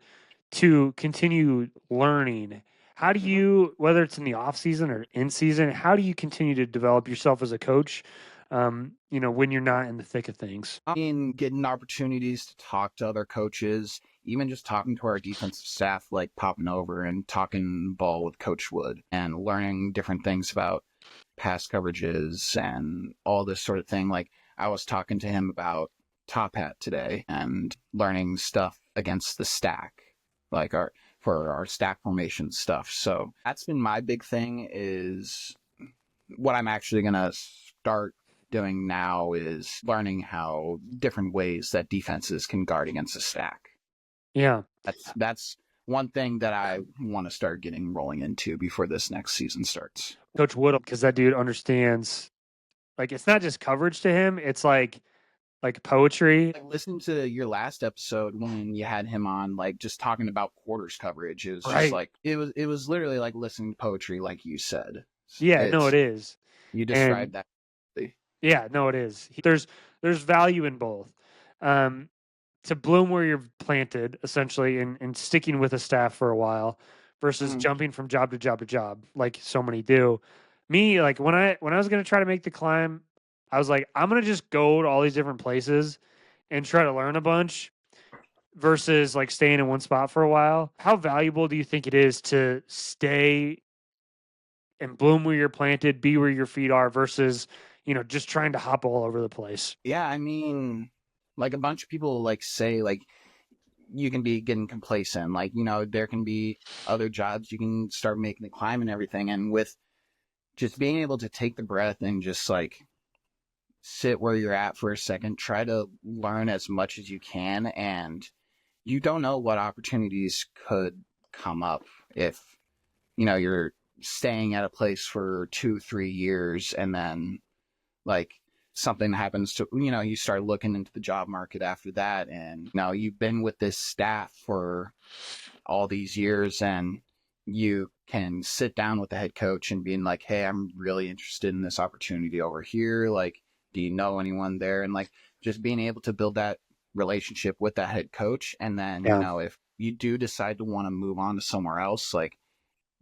[SPEAKER 1] to continue learning. How do you, whether it's in the off season or in season, how do you continue to develop yourself as a coach, when you're not in the thick of things?
[SPEAKER 2] I mean, getting opportunities to talk to other coaches, even just talking to our defensive staff, popping over and talking ball with Coach Wood and learning different things about pass coverages and all this sort of thing. I was talking to him about Top Hat today and learning stuff against the stack, for our stack formation stuff. So that's been my big thing. Is what I'm actually going to start doing now is learning how different ways that defenses can guard against a stack.
[SPEAKER 1] Yeah.
[SPEAKER 2] That's one thing that I want to start getting rolling into before this next season starts.
[SPEAKER 1] Coach Wood, because that dude understands, it's not just coverage to him. It's like poetry.
[SPEAKER 2] Listen to your last episode when you had him on, just talking about quarters coverage. It was just it was literally like listening to poetry, like you said.
[SPEAKER 1] Yeah, no, it is.
[SPEAKER 2] You described that.
[SPEAKER 1] Yeah, no, it is. There's value in both. To bloom where you're planted, essentially, and sticking with a staff for a while versus jumping from job to job to job, like so many do. Me, when I was gonna try to make the climb, I was like, I'm gonna just go to all these different places and try to learn a bunch versus staying in one spot for a while. How valuable do you think it is to stay and bloom where you're planted, be where your feet are versus, just trying to hop all over the place?
[SPEAKER 2] Yeah, I mean, a bunch of people say you can be getting complacent. There can be other jobs you can start making the climb and everything. And with just being able to take the breath and just sit where you're at for a second, try to learn as much as you can. And you don't know what opportunities could come up if, you're staying at a place for 2-3 years and then something happens to, you start looking into the job market after that. And now you've been with this staff for all these years and you can sit down with the head coach and being like, hey, I'm really interested in this opportunity over here. Do you know anyone there? And just being able to build that relationship with that head coach. And then, if you do decide to want to move on to somewhere else,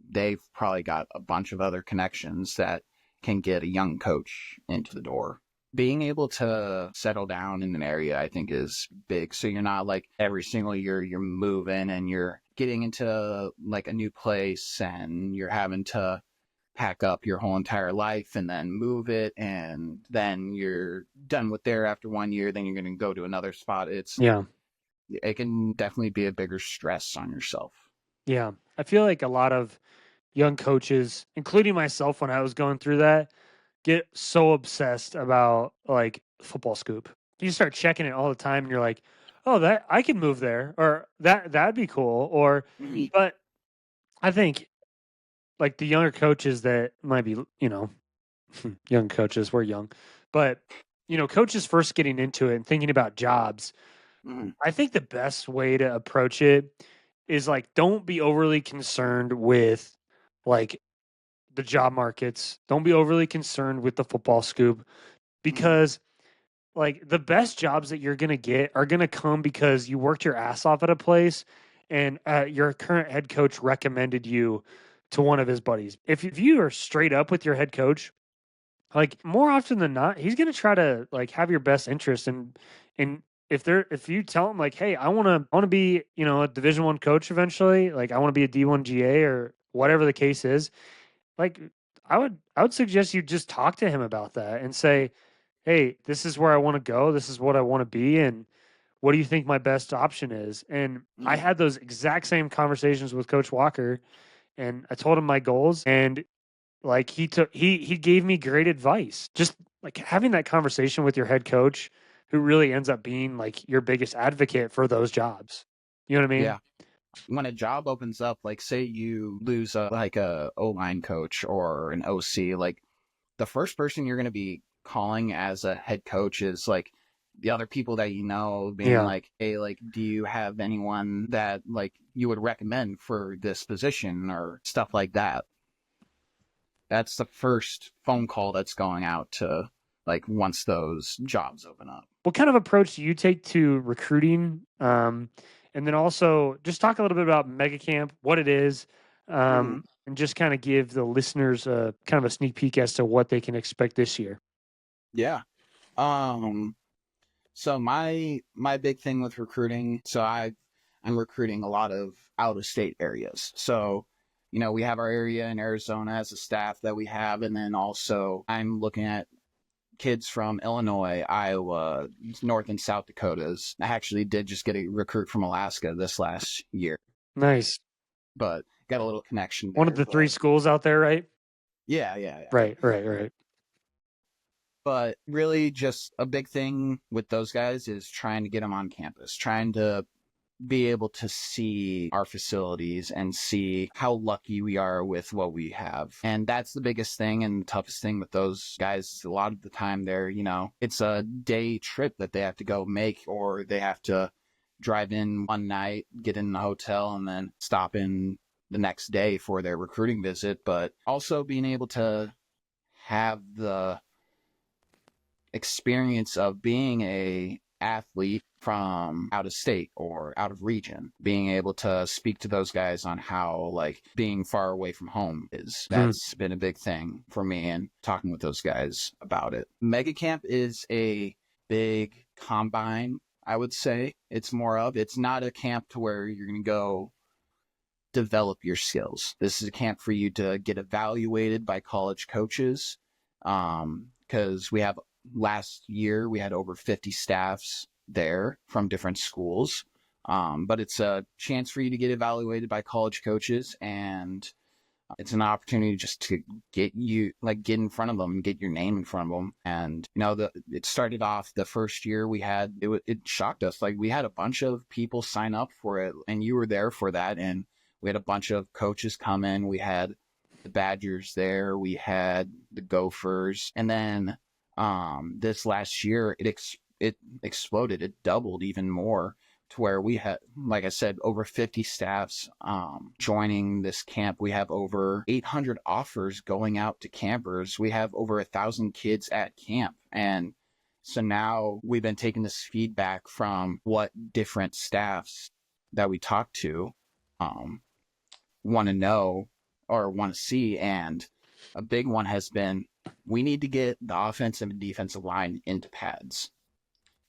[SPEAKER 2] they've probably got a bunch of other connections that can get a young coach into the door. Being able to settle down in an area, I think, is big. So you're not every single year you're moving and you're getting into a new place and you're having to pack up your whole entire life and then move it, and then you're done with there after 1 year, then you're going to go to another spot. It can definitely be a bigger stress on yourself.
[SPEAKER 1] Yeah. I feel like a lot of young coaches, including myself when I was going through that, get so obsessed about like football scoop. You start checking it all the time and you're like, oh, that I can move there, or that'd be cool. Or but I think like the younger coaches that might be, young coaches, we're young, but coaches first getting into it and thinking about jobs, I think the best way to approach it is like don't be overly concerned with like the job markets. Don't be overly concerned with the football scoop, because like the best jobs that you're going to get are going to come because you worked your ass off at a place and your current head coach recommended you to one of his buddies. If you are straight up with your head coach, like more often than not, he's going to try to like have your best interest, and if you tell him like, hey, I want to be, a Division 1 coach eventually, like I want to be a D1 GA or whatever the case is, like I would suggest you just talk to him about that and say, hey, this is where I want to go. This is what I want to be. And what do you think my best option is? And I had those exact same conversations with Coach Walker, and I told him my goals, and like he gave me great advice. Just like having that conversation with your head coach, who really ends up being like your biggest advocate for those jobs. You know what I mean?
[SPEAKER 2] Yeah. When a job opens up, like say you lose a O-line coach or an OC, like the first person you're going to be calling as a head coach is like the other people that you know, being
[SPEAKER 1] Yeah.
[SPEAKER 2] like, hey, like, do you have anyone that like you would recommend for this position or stuff like that? That's the first phone call that's going out to like once those jobs open up.
[SPEAKER 1] What kind of approach do you take to recruiting? And then also just talk a little bit about MegaCamp, what it is, and just kind of give the listeners a kind of a sneak peek as to what they can expect this year.
[SPEAKER 2] Yeah. So my big thing with recruiting, I'm recruiting a lot of out of state areas. So, we have our area in Arizona as a staff that we have, and then also I'm looking at kids from Illinois, Iowa, North and South Dakotas. I actually did just get a recruit from Alaska this last year.
[SPEAKER 1] Nice.
[SPEAKER 2] But got a little connection there.
[SPEAKER 1] One of the 3 schools out there, right?
[SPEAKER 2] Yeah.
[SPEAKER 1] Right.
[SPEAKER 2] But really just a big thing with those guys is trying to get them on campus, trying to be able to see our facilities and see how lucky we are with what we have. And that's the biggest thing and the toughest thing with those guys. A lot of the time it's a day trip that they have to go make, or they have to drive in one night, get in the hotel, and then stop in the next day for their recruiting visit. But also being able to have the experience of being a athlete from out of state or out of region, being able to speak to those guys on how like being far away from home is. That's been a big thing for me, and talking with those guys about it. MegaCamp is a big combine, I would say. It's not a camp to where you're going to go develop your skills. This is a camp for you to get evaluated by college coaches, because last year we had over 50 staffs there from different schools. But it's a chance for you to get evaluated by college coaches, and it's an opportunity just to get in front of them, get your name in front of them. And it started off the first year we had it shocked us. Like we had a bunch of people sign up for it, and you were there for that. And we had a bunch of coaches come in. We had the Badgers there, we had the Gophers, and then this last year it exploded. It doubled even more, to where we had, like I said, over 50 staffs joining this camp. We have over 800 offers going out to campers. We have over 1,000 kids at camp. And so now we've been taking this feedback from what different staffs that we talk to want to know or want to see. And a big one has been, we need to get the offensive and defensive line into pads.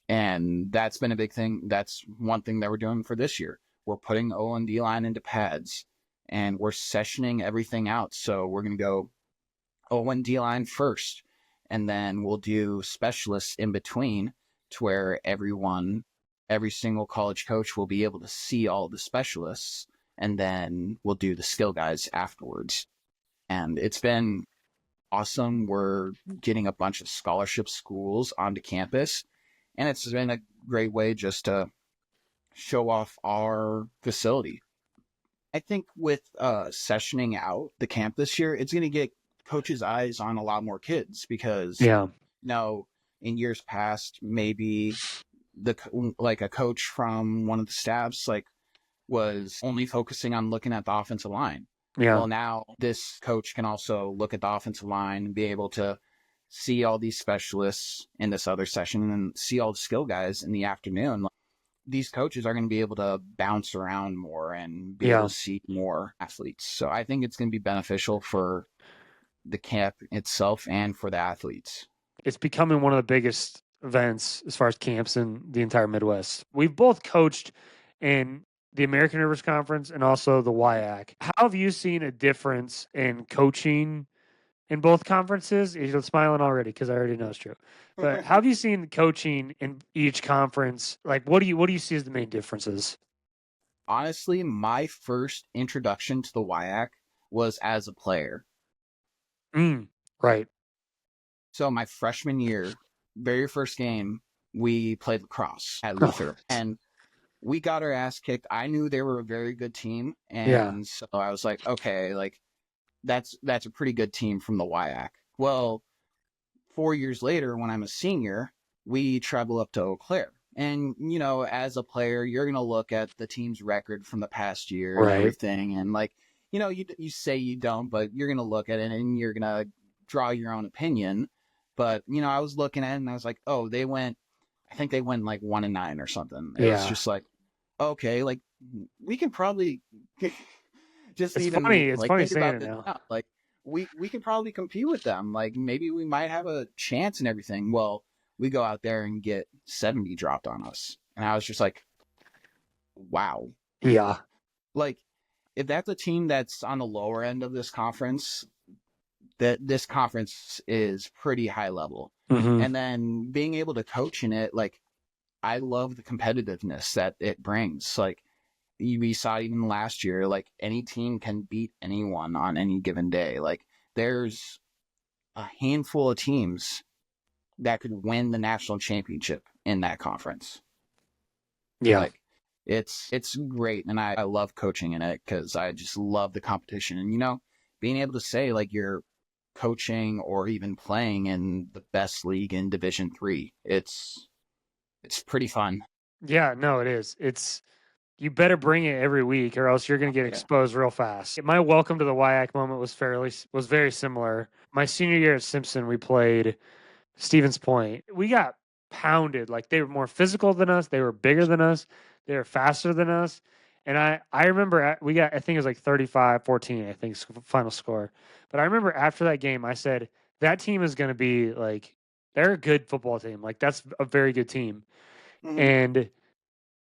[SPEAKER 2] And that's been a big thing. That's one thing that we're doing for this year. We're putting O and D line into pads, and we're sessioning everything out. So we're going to go O-line D-line first, and then we'll do specialists in between to where every single college coach will be able to see all the specialists, and then we'll do the skill guys afterwards. And it's been awesome. We're getting a bunch of scholarship schools onto campus, and it's been a great way just to show off our facility. I think with sessioning out the camp this year, it's going to get coaches' eyes on a lot more kids because,
[SPEAKER 1] Yeah.
[SPEAKER 2] In years past, maybe like a coach from one of the staffs was only focusing on looking at the offensive line.
[SPEAKER 1] Yeah.
[SPEAKER 2] Well, now this coach can also look at the offensive line and be able to see all these specialists in this other session and see all the skill guys in the afternoon. These coaches are going to be able to bounce around more and be able to see more athletes. So I think it's going to be beneficial for the camp itself and for the athletes.
[SPEAKER 1] It's becoming one of the biggest events as far as camps in the entire Midwest. We've both coached in the American Rivers Conference and also the WIAC. How have you seen a difference in coaching in both conferences? You're smiling already because I already know it's true. But how have you seen coaching in each conference? Like, what do you see as the main differences?
[SPEAKER 2] Honestly, my first introduction to the WIAC was as a player.
[SPEAKER 1] Right.
[SPEAKER 2] So my freshman year, very first game, we played lacrosse at Luther, and we got our ass kicked. I knew they were a very good team, and so I was like, okay, like that's a pretty good team from the WIAC. Well, 4 years later, when I'm a senior, we travel up to Eau Claire. And, as a player, you're going to look at the team's record from the past year and everything. And, you say you don't, but you're going to look at it and you're going to draw your own opinion. But, I was looking at it and I was like, oh, I think they went like 1-9 or something. It was just like, okay, like we can probably just
[SPEAKER 1] it's
[SPEAKER 2] even
[SPEAKER 1] funny. It's
[SPEAKER 2] like
[SPEAKER 1] funny
[SPEAKER 2] think about
[SPEAKER 1] saying it
[SPEAKER 2] this
[SPEAKER 1] now.
[SPEAKER 2] Like we can probably compete with them. Like maybe we might have a chance and everything. Well, we go out there and get 70 dropped on us. And I was just like, wow.
[SPEAKER 1] Yeah.
[SPEAKER 2] Like if that's a team that's on the lower end of this conference, that this conference is pretty high level.
[SPEAKER 1] Mm-hmm.
[SPEAKER 2] And then being able to coach in it, like I love the competitiveness that it brings. Like we saw even last year, like any team can beat anyone on any given day. Like there's a handful of teams that could win the national championship in that conference.
[SPEAKER 1] Yeah.
[SPEAKER 2] Like it's great. And I love coaching in it because I just love the competition. And, being able to say like you're coaching or even playing in the best league in Division III, it's pretty fun.
[SPEAKER 1] Yeah, no, it is. You better bring it every week or else you're going to get exposed real fast. My welcome to the WIAC moment was very similar. My senior year at Simpson, we played Stevens Point. We got pounded. Like they were more physical than us. They were bigger than us. They were faster than us. And I remember we got, I think it was like 35-14, I think final score. But I remember after that game, I said, that team is going to be like, they're a good football team. Like that's a very good team.
[SPEAKER 2] Mm-hmm.
[SPEAKER 1] And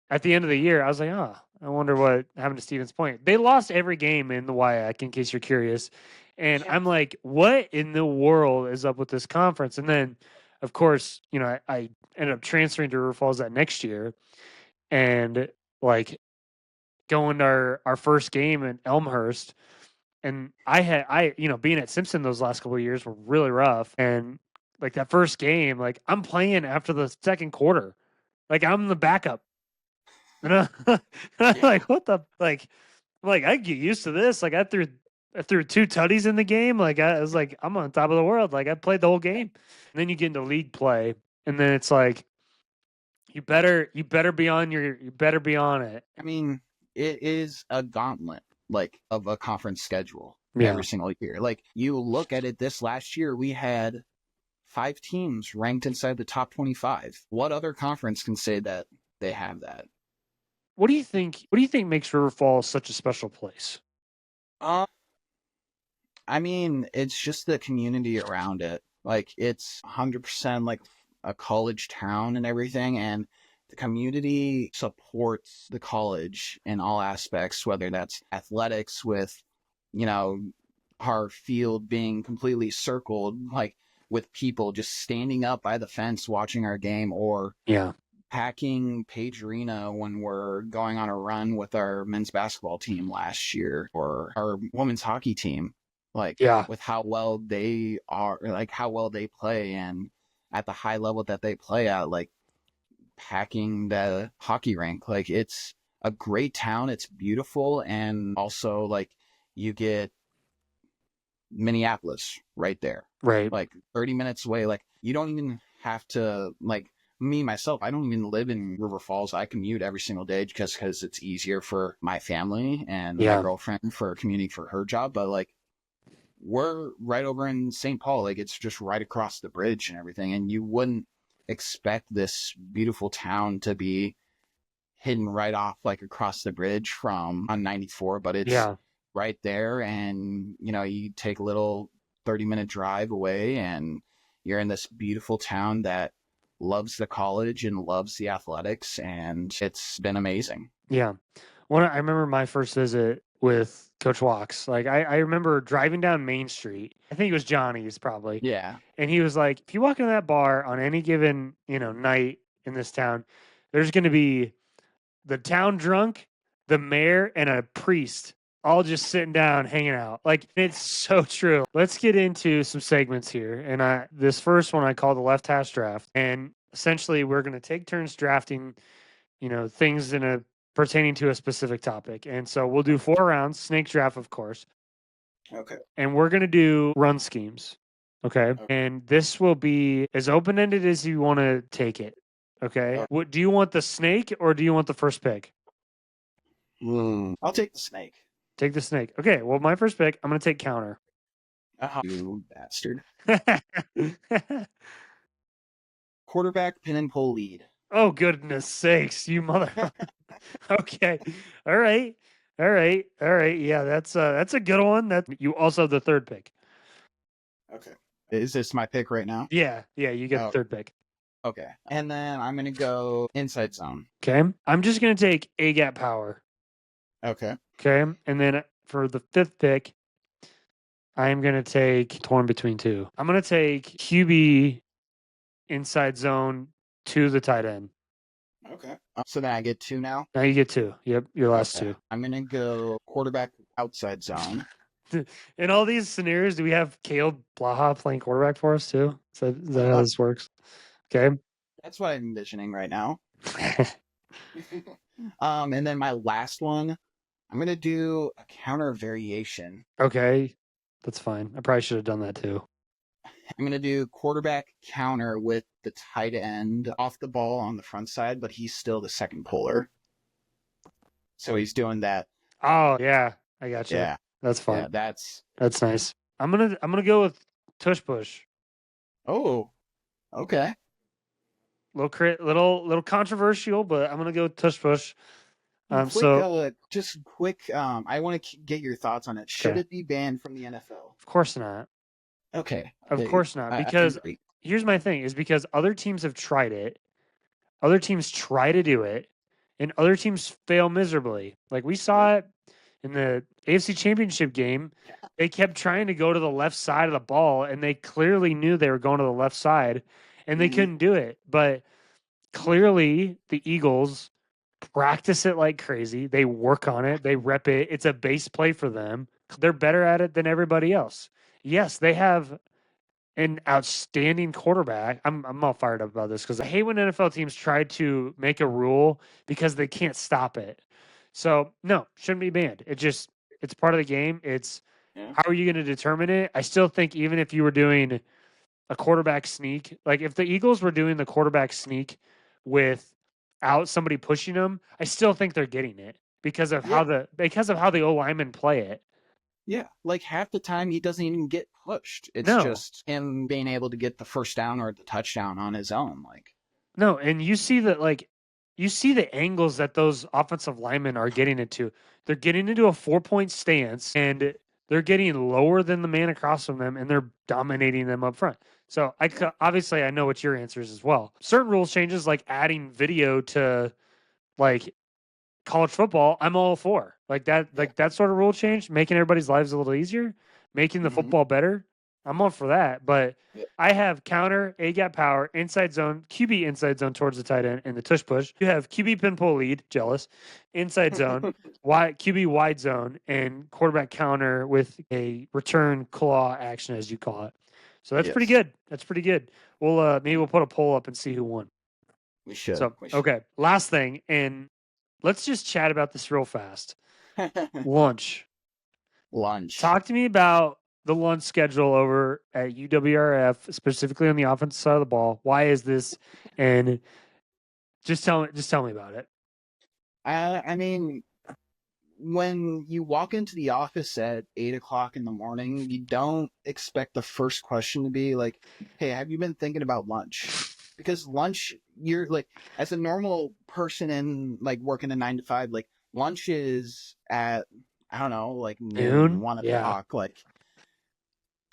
[SPEAKER 1] at the end of the year, I was like, oh, I wonder what happened to Stevens Point. They lost every game in the WIAC, in case you're curious. And I'm like, what in the world is up with this conference? And then, of course, I ended up transferring to River Falls that next year and like going to our first game in Elmhurst. And being at Simpson those last couple of years were really rough. And like that first game, like I'm playing after the second quarter. Like I'm the backup. And I'm like, what the I get used to this. Like I threw 2 tutties in the game. Like I was like, I'm on top of the world. Like I played the whole game. And then you get into league play, and then it's like you better be on it.
[SPEAKER 2] I mean, it is a gauntlet like of a conference schedule every single year. Like you look at it this last year, we had 5 teams ranked inside the top 25. What other conference can say that they have that?
[SPEAKER 1] What do you think makes River Falls such a special place?
[SPEAKER 2] I mean, it's just the community around it. Like it's 100% like a college town and everything, and the community supports the college in all aspects, whether that's athletics with, our field being completely circled, like with people just standing up by the fence watching our game, or
[SPEAKER 1] Yeah.
[SPEAKER 2] packing Page Arena when we're going on a run with our men's basketball team last year, or our women's hockey team, like
[SPEAKER 1] Yeah.
[SPEAKER 2] with how well they are, like how well they play, and at the high level that they play at, like packing the hockey rink. Like it's a great town. It's beautiful. And also like you get Minneapolis right there,
[SPEAKER 1] Right.
[SPEAKER 2] like 30 minutes away. Like you don't even have to, like me myself, I don't even live in River Falls. I commute every single day just because it's easier for my family and my
[SPEAKER 1] Yeah.
[SPEAKER 2] girlfriend for commuting for her job. But like we're right over in St. Paul. Like it's just right across the bridge and everything. And you wouldn't expect this beautiful town to be hidden right off like across the bridge from on 94, but it's
[SPEAKER 1] Yeah.
[SPEAKER 2] right there. And you know, you take a little 30-minute drive away and you're in this beautiful town that loves the college and loves the athletics, and it's been amazing.
[SPEAKER 1] Yeah. I remember my first visit with Coach Walks. Like I remember driving down Main Street. I think it was Johnny's probably.
[SPEAKER 2] Yeah.
[SPEAKER 1] And he was like, if you walk into that bar on any given, night in this town, there's gonna be the town drunk, the mayor, and a priest all just sitting down, hanging out. Like it's so true. Let's get into some segments here. And this first one I call the left hash draft. And essentially we're gonna take turns drafting, things pertaining to a specific topic. And so we'll do 4 rounds, snake draft, of course.
[SPEAKER 2] Okay.
[SPEAKER 1] And we're gonna do run schemes. Okay. And this will be as open ended as you want to take it. Okay. What do you want, the snake or do you want the first pick?
[SPEAKER 2] I'll take the snake.
[SPEAKER 1] Take the snake. Okay. Well, my first pick, I'm going to take counter.
[SPEAKER 2] You bastard. Quarterback pin and pull lead.
[SPEAKER 1] Oh, goodness sakes, you mother. Okay. All right. All right. All right. Yeah, that's a good one. That you also have the third pick.
[SPEAKER 2] Okay. Is this my pick right now?
[SPEAKER 1] Yeah. Yeah. You get the third pick.
[SPEAKER 2] Okay. And then I'm going to go inside zone.
[SPEAKER 1] Okay. I'm just going to take A gap power.
[SPEAKER 2] Okay.
[SPEAKER 1] Okay. And then for the fifth pick, I'm going to take torn between two. I'm going to take QB inside zone to the tight end.
[SPEAKER 2] Okay. So then I get 2 now?
[SPEAKER 1] Now you get 2. Yep. Your last 2.
[SPEAKER 2] I'm going to go quarterback outside zone.
[SPEAKER 1] In all these scenarios, do we have Caleb Blaha playing quarterback for us too? Is that how this works? Okay.
[SPEAKER 2] That's what I'm envisioning right now. And then my last one, I'm going to do a counter variation.
[SPEAKER 1] Okay. That's fine. I probably should have done that too.
[SPEAKER 2] I'm going to do quarterback counter with the tight end off the ball on the front side, but he's still the second puller. So he's doing that.
[SPEAKER 1] Oh, yeah. I got you. Yeah. That's fine.
[SPEAKER 2] Yeah, that's
[SPEAKER 1] nice. I'm gonna go with tush push.
[SPEAKER 2] Oh, okay.
[SPEAKER 1] Little controversial, but I'm gonna go with tush push.
[SPEAKER 2] Just quick. I want to get your thoughts on it. Should it be banned from the NFL?
[SPEAKER 1] Of course not.
[SPEAKER 2] Okay.
[SPEAKER 1] Of course not. Because here's my thing: is because other teams have tried it. Other teams try to do it, and other teams fail miserably. Like we saw it in the AFC Championship game. They kept trying to go to the left side of the ball, and they clearly knew they were going to the left side, and they couldn't do it. But clearly, the Eagles practice it like crazy. They work on it. They rep it. It's a base play for them. They're better at it than everybody else. Yes, they have an outstanding quarterback. I'm all fired up about this because I hate when NFL teams try to make a rule because they can't stop it. So no, shouldn't be banned. It's part of the game. How are you going to determine it? I still think even if you were doing a quarterback sneak, like if the Eagles were doing the quarterback sneak without somebody pushing them, I still think they're getting it because of how the O linemen play it.
[SPEAKER 2] Yeah, like half the time he doesn't even get pushed. It's just him being able to get the first down or the touchdown on his own. Like
[SPEAKER 1] no, and you see the angles that those offensive linemen are getting into. They're getting into a 4-point stance and they're getting lower than the man across from them, and they're dominating them up front. So obviously I know what your answer is as well. Certain rules changes like adding video to like college football, I'm all for like that. Like that sort of rule change, making everybody's lives a little easier. making the football better, I'm all for that. But I have counter, A-gap power, inside zone, QB inside zone towards the tight end, and the tush push. You have QB pin pull lead, jealous, inside zone, QB wide zone, and quarterback counter with a return claw action, as you call it. So that's pretty good. That's pretty good. We'll maybe we'll put a poll up and see who won.
[SPEAKER 2] We should.
[SPEAKER 1] So okay, last thing, and let's just chat about this real fast. Lunch. Talk to me about the lunch schedule over at UWRF, specifically on the offensive side of the ball. Why is this? And just tell me about it.
[SPEAKER 2] I mean, when you walk into the office at 8:00 in the morning, you don't expect the first question to be like, "Hey, have you been thinking about lunch?" Because lunch, you're like, as a normal person in like working a 9 to 5, like lunch is at, I don't know, like noon, 1 o'clock, like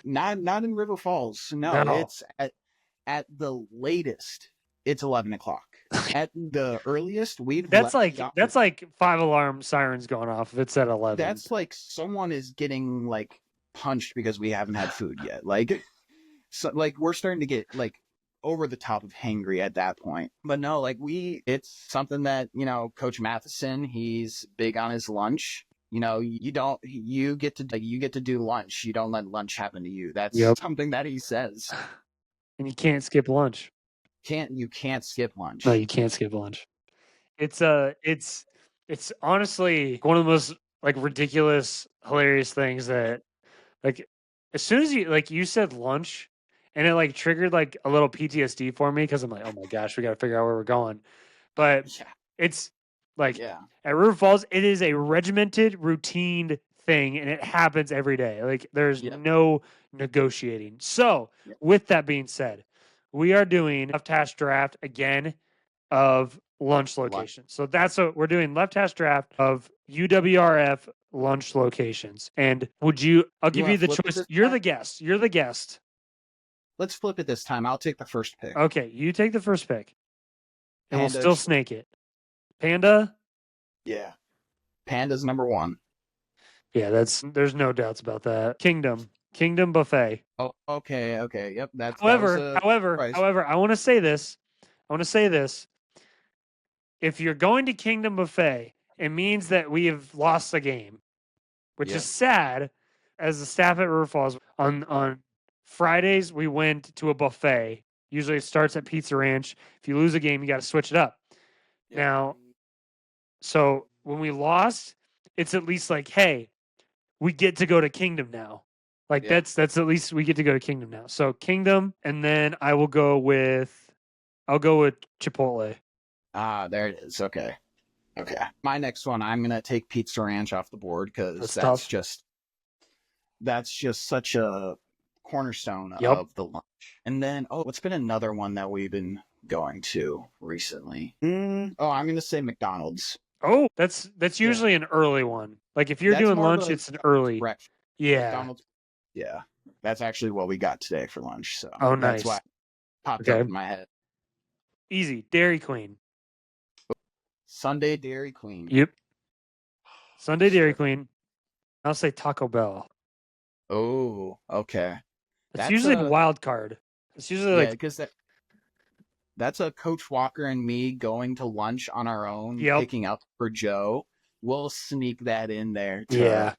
[SPEAKER 2] not in River Falls. No, it's at the latest, it's 11 o'clock. At the earliest,
[SPEAKER 1] that's like 5 alarm sirens going off if it's at 11.
[SPEAKER 2] That's like someone is getting like punched because we haven't had food yet. Like, so like we're starting to get like over the top of hangry at that point. But no, like it's something that, you know, Coach Matheson, he's big on his lunch. You know, you get to do lunch. You don't let lunch happen to you. That's something that he says.
[SPEAKER 1] And you can't skip lunch.
[SPEAKER 2] You can't skip lunch.
[SPEAKER 1] No, you can't skip lunch. It's honestly one of the most like ridiculous, hilarious things that like as soon as you said lunch and it like triggered like a little PTSD for me because I'm like, oh my gosh, we got to figure out where we're going. But it's like at River Falls, it is a regimented, routine thing, and it happens every day. Like there's no negotiating. So with that being said, we are doing left hash draft again of lunch locations. So that's what we're doing, left hash draft of UWRF lunch locations. And I'll give you the choice. You're the guest. You're the guest.
[SPEAKER 2] Let's flip it this time. I'll take the first pick.
[SPEAKER 1] Okay, you take the first pick. And we'll still snake it. Panda?
[SPEAKER 2] Yeah. Panda's number 1.
[SPEAKER 1] Yeah, there's no doubts about that. Kingdom buffet.
[SPEAKER 2] Oh, okay. Yep.
[SPEAKER 1] However, I want to say this. If you're going to Kingdom Buffet, it means that we have lost the game, which is sad. As the staff at River Falls, on Fridays, we went to a buffet. Usually it starts at Pizza Ranch. If you lose a game, you got to switch it up. Now, so when we lost, it's at least like, hey, we get to go to Kingdom now. Like that's at least we get to go to Kingdom now. So Kingdom, and then I'll go with Chipotle.
[SPEAKER 2] Ah, there it is. Okay. My next one, I'm gonna take Pizza Ranch off the board because that's just such a cornerstone of the lunch. And then, what's been another one that we've been going to recently? I'm gonna say McDonald's.
[SPEAKER 1] Oh, that's usually an early one. Like if you're doing lunch, it's an early.
[SPEAKER 2] Breakfast.
[SPEAKER 1] Yeah.
[SPEAKER 2] McDonald's. Yeah. That's actually what we got today for lunch. So
[SPEAKER 1] nice.
[SPEAKER 2] That's why it popped up in my head.
[SPEAKER 1] Easy. Dairy Queen.
[SPEAKER 2] Sunday Dairy Queen.
[SPEAKER 1] Yep. Sunday Dairy Queen. I'll say Taco Bell.
[SPEAKER 2] Oh, okay.
[SPEAKER 1] That's usually a wild card. It's usually
[SPEAKER 2] because that's a Coach Walker and me going to lunch on our own, picking up for Joe. We'll sneak that in there.
[SPEAKER 1] Yep.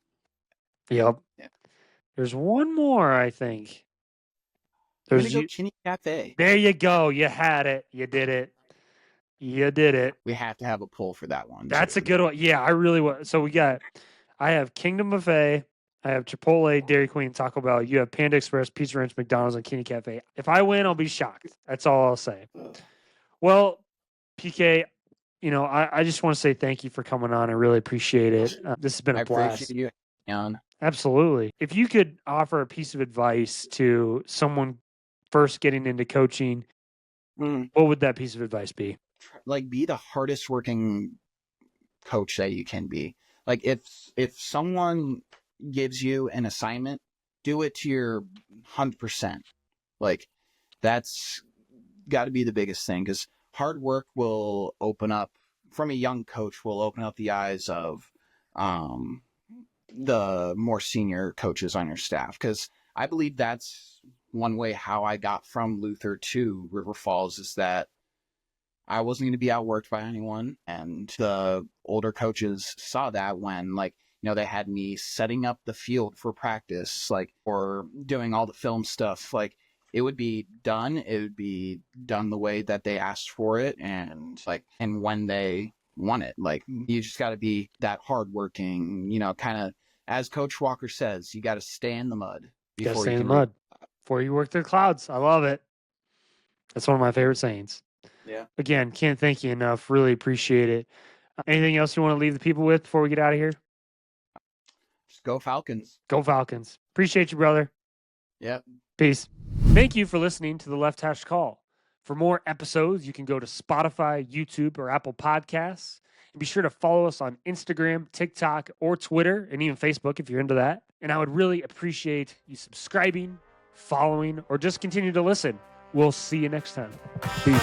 [SPEAKER 1] There's one more, I think.
[SPEAKER 2] There's Kinney Cafe.
[SPEAKER 1] There you go. You had it. You did it.
[SPEAKER 2] We have to have a poll for that one.
[SPEAKER 1] That's a good one. Yeah, I really want. So I have Kingdom Buffet. I have Chipotle, Dairy Queen, Taco Bell. You have Panda Express, Pizza Ranch, McDonald's, and Kinney Cafe. If I win, I'll be shocked. That's all I'll say. Well, PK, I just want to say thank you for coming on. I really appreciate it. This has been a blast.
[SPEAKER 2] I appreciate you, Jan.
[SPEAKER 1] Absolutely. If you could offer a piece of advice to someone first getting into coaching, what would that piece of advice be?
[SPEAKER 2] Like, be the hardest working coach that you can be. Like, if someone gives you an assignment, do it to your 100%. Like, that's got to be the biggest thing, because hard work will open up, from a young coach, will open up the eyes of the more senior coaches on your staff, because I believe that's one way how I got from Luther to River Falls, is that I wasn't going to be outworked by anyone. And the older coaches saw that when, like, they had me setting up the field for practice, like, or doing all the film stuff. Like, it would be done. It would be done the way that they asked for it, and when they want it. Like, you just got to be that hardworking, kind of, as Coach Walker says, you got to stay in the mud
[SPEAKER 1] before you work the clouds. I love it. That's one of my favorite sayings.
[SPEAKER 2] Yeah.
[SPEAKER 1] Again, can't thank you enough. Really appreciate it. Anything else you want to leave the people with before we get out of here?
[SPEAKER 2] Just go Falcons.
[SPEAKER 1] Go Falcons. Appreciate you, brother.
[SPEAKER 2] Yep.
[SPEAKER 1] Peace. Thank you for listening to the Left Hash Call. For more episodes, you can go to Spotify, YouTube, or Apple Podcasts. And be sure to follow us on Instagram, TikTok, or Twitter, and even Facebook if you're into that. And I would really appreciate you subscribing, following, or just continue to listen. We'll see you next time. Peace.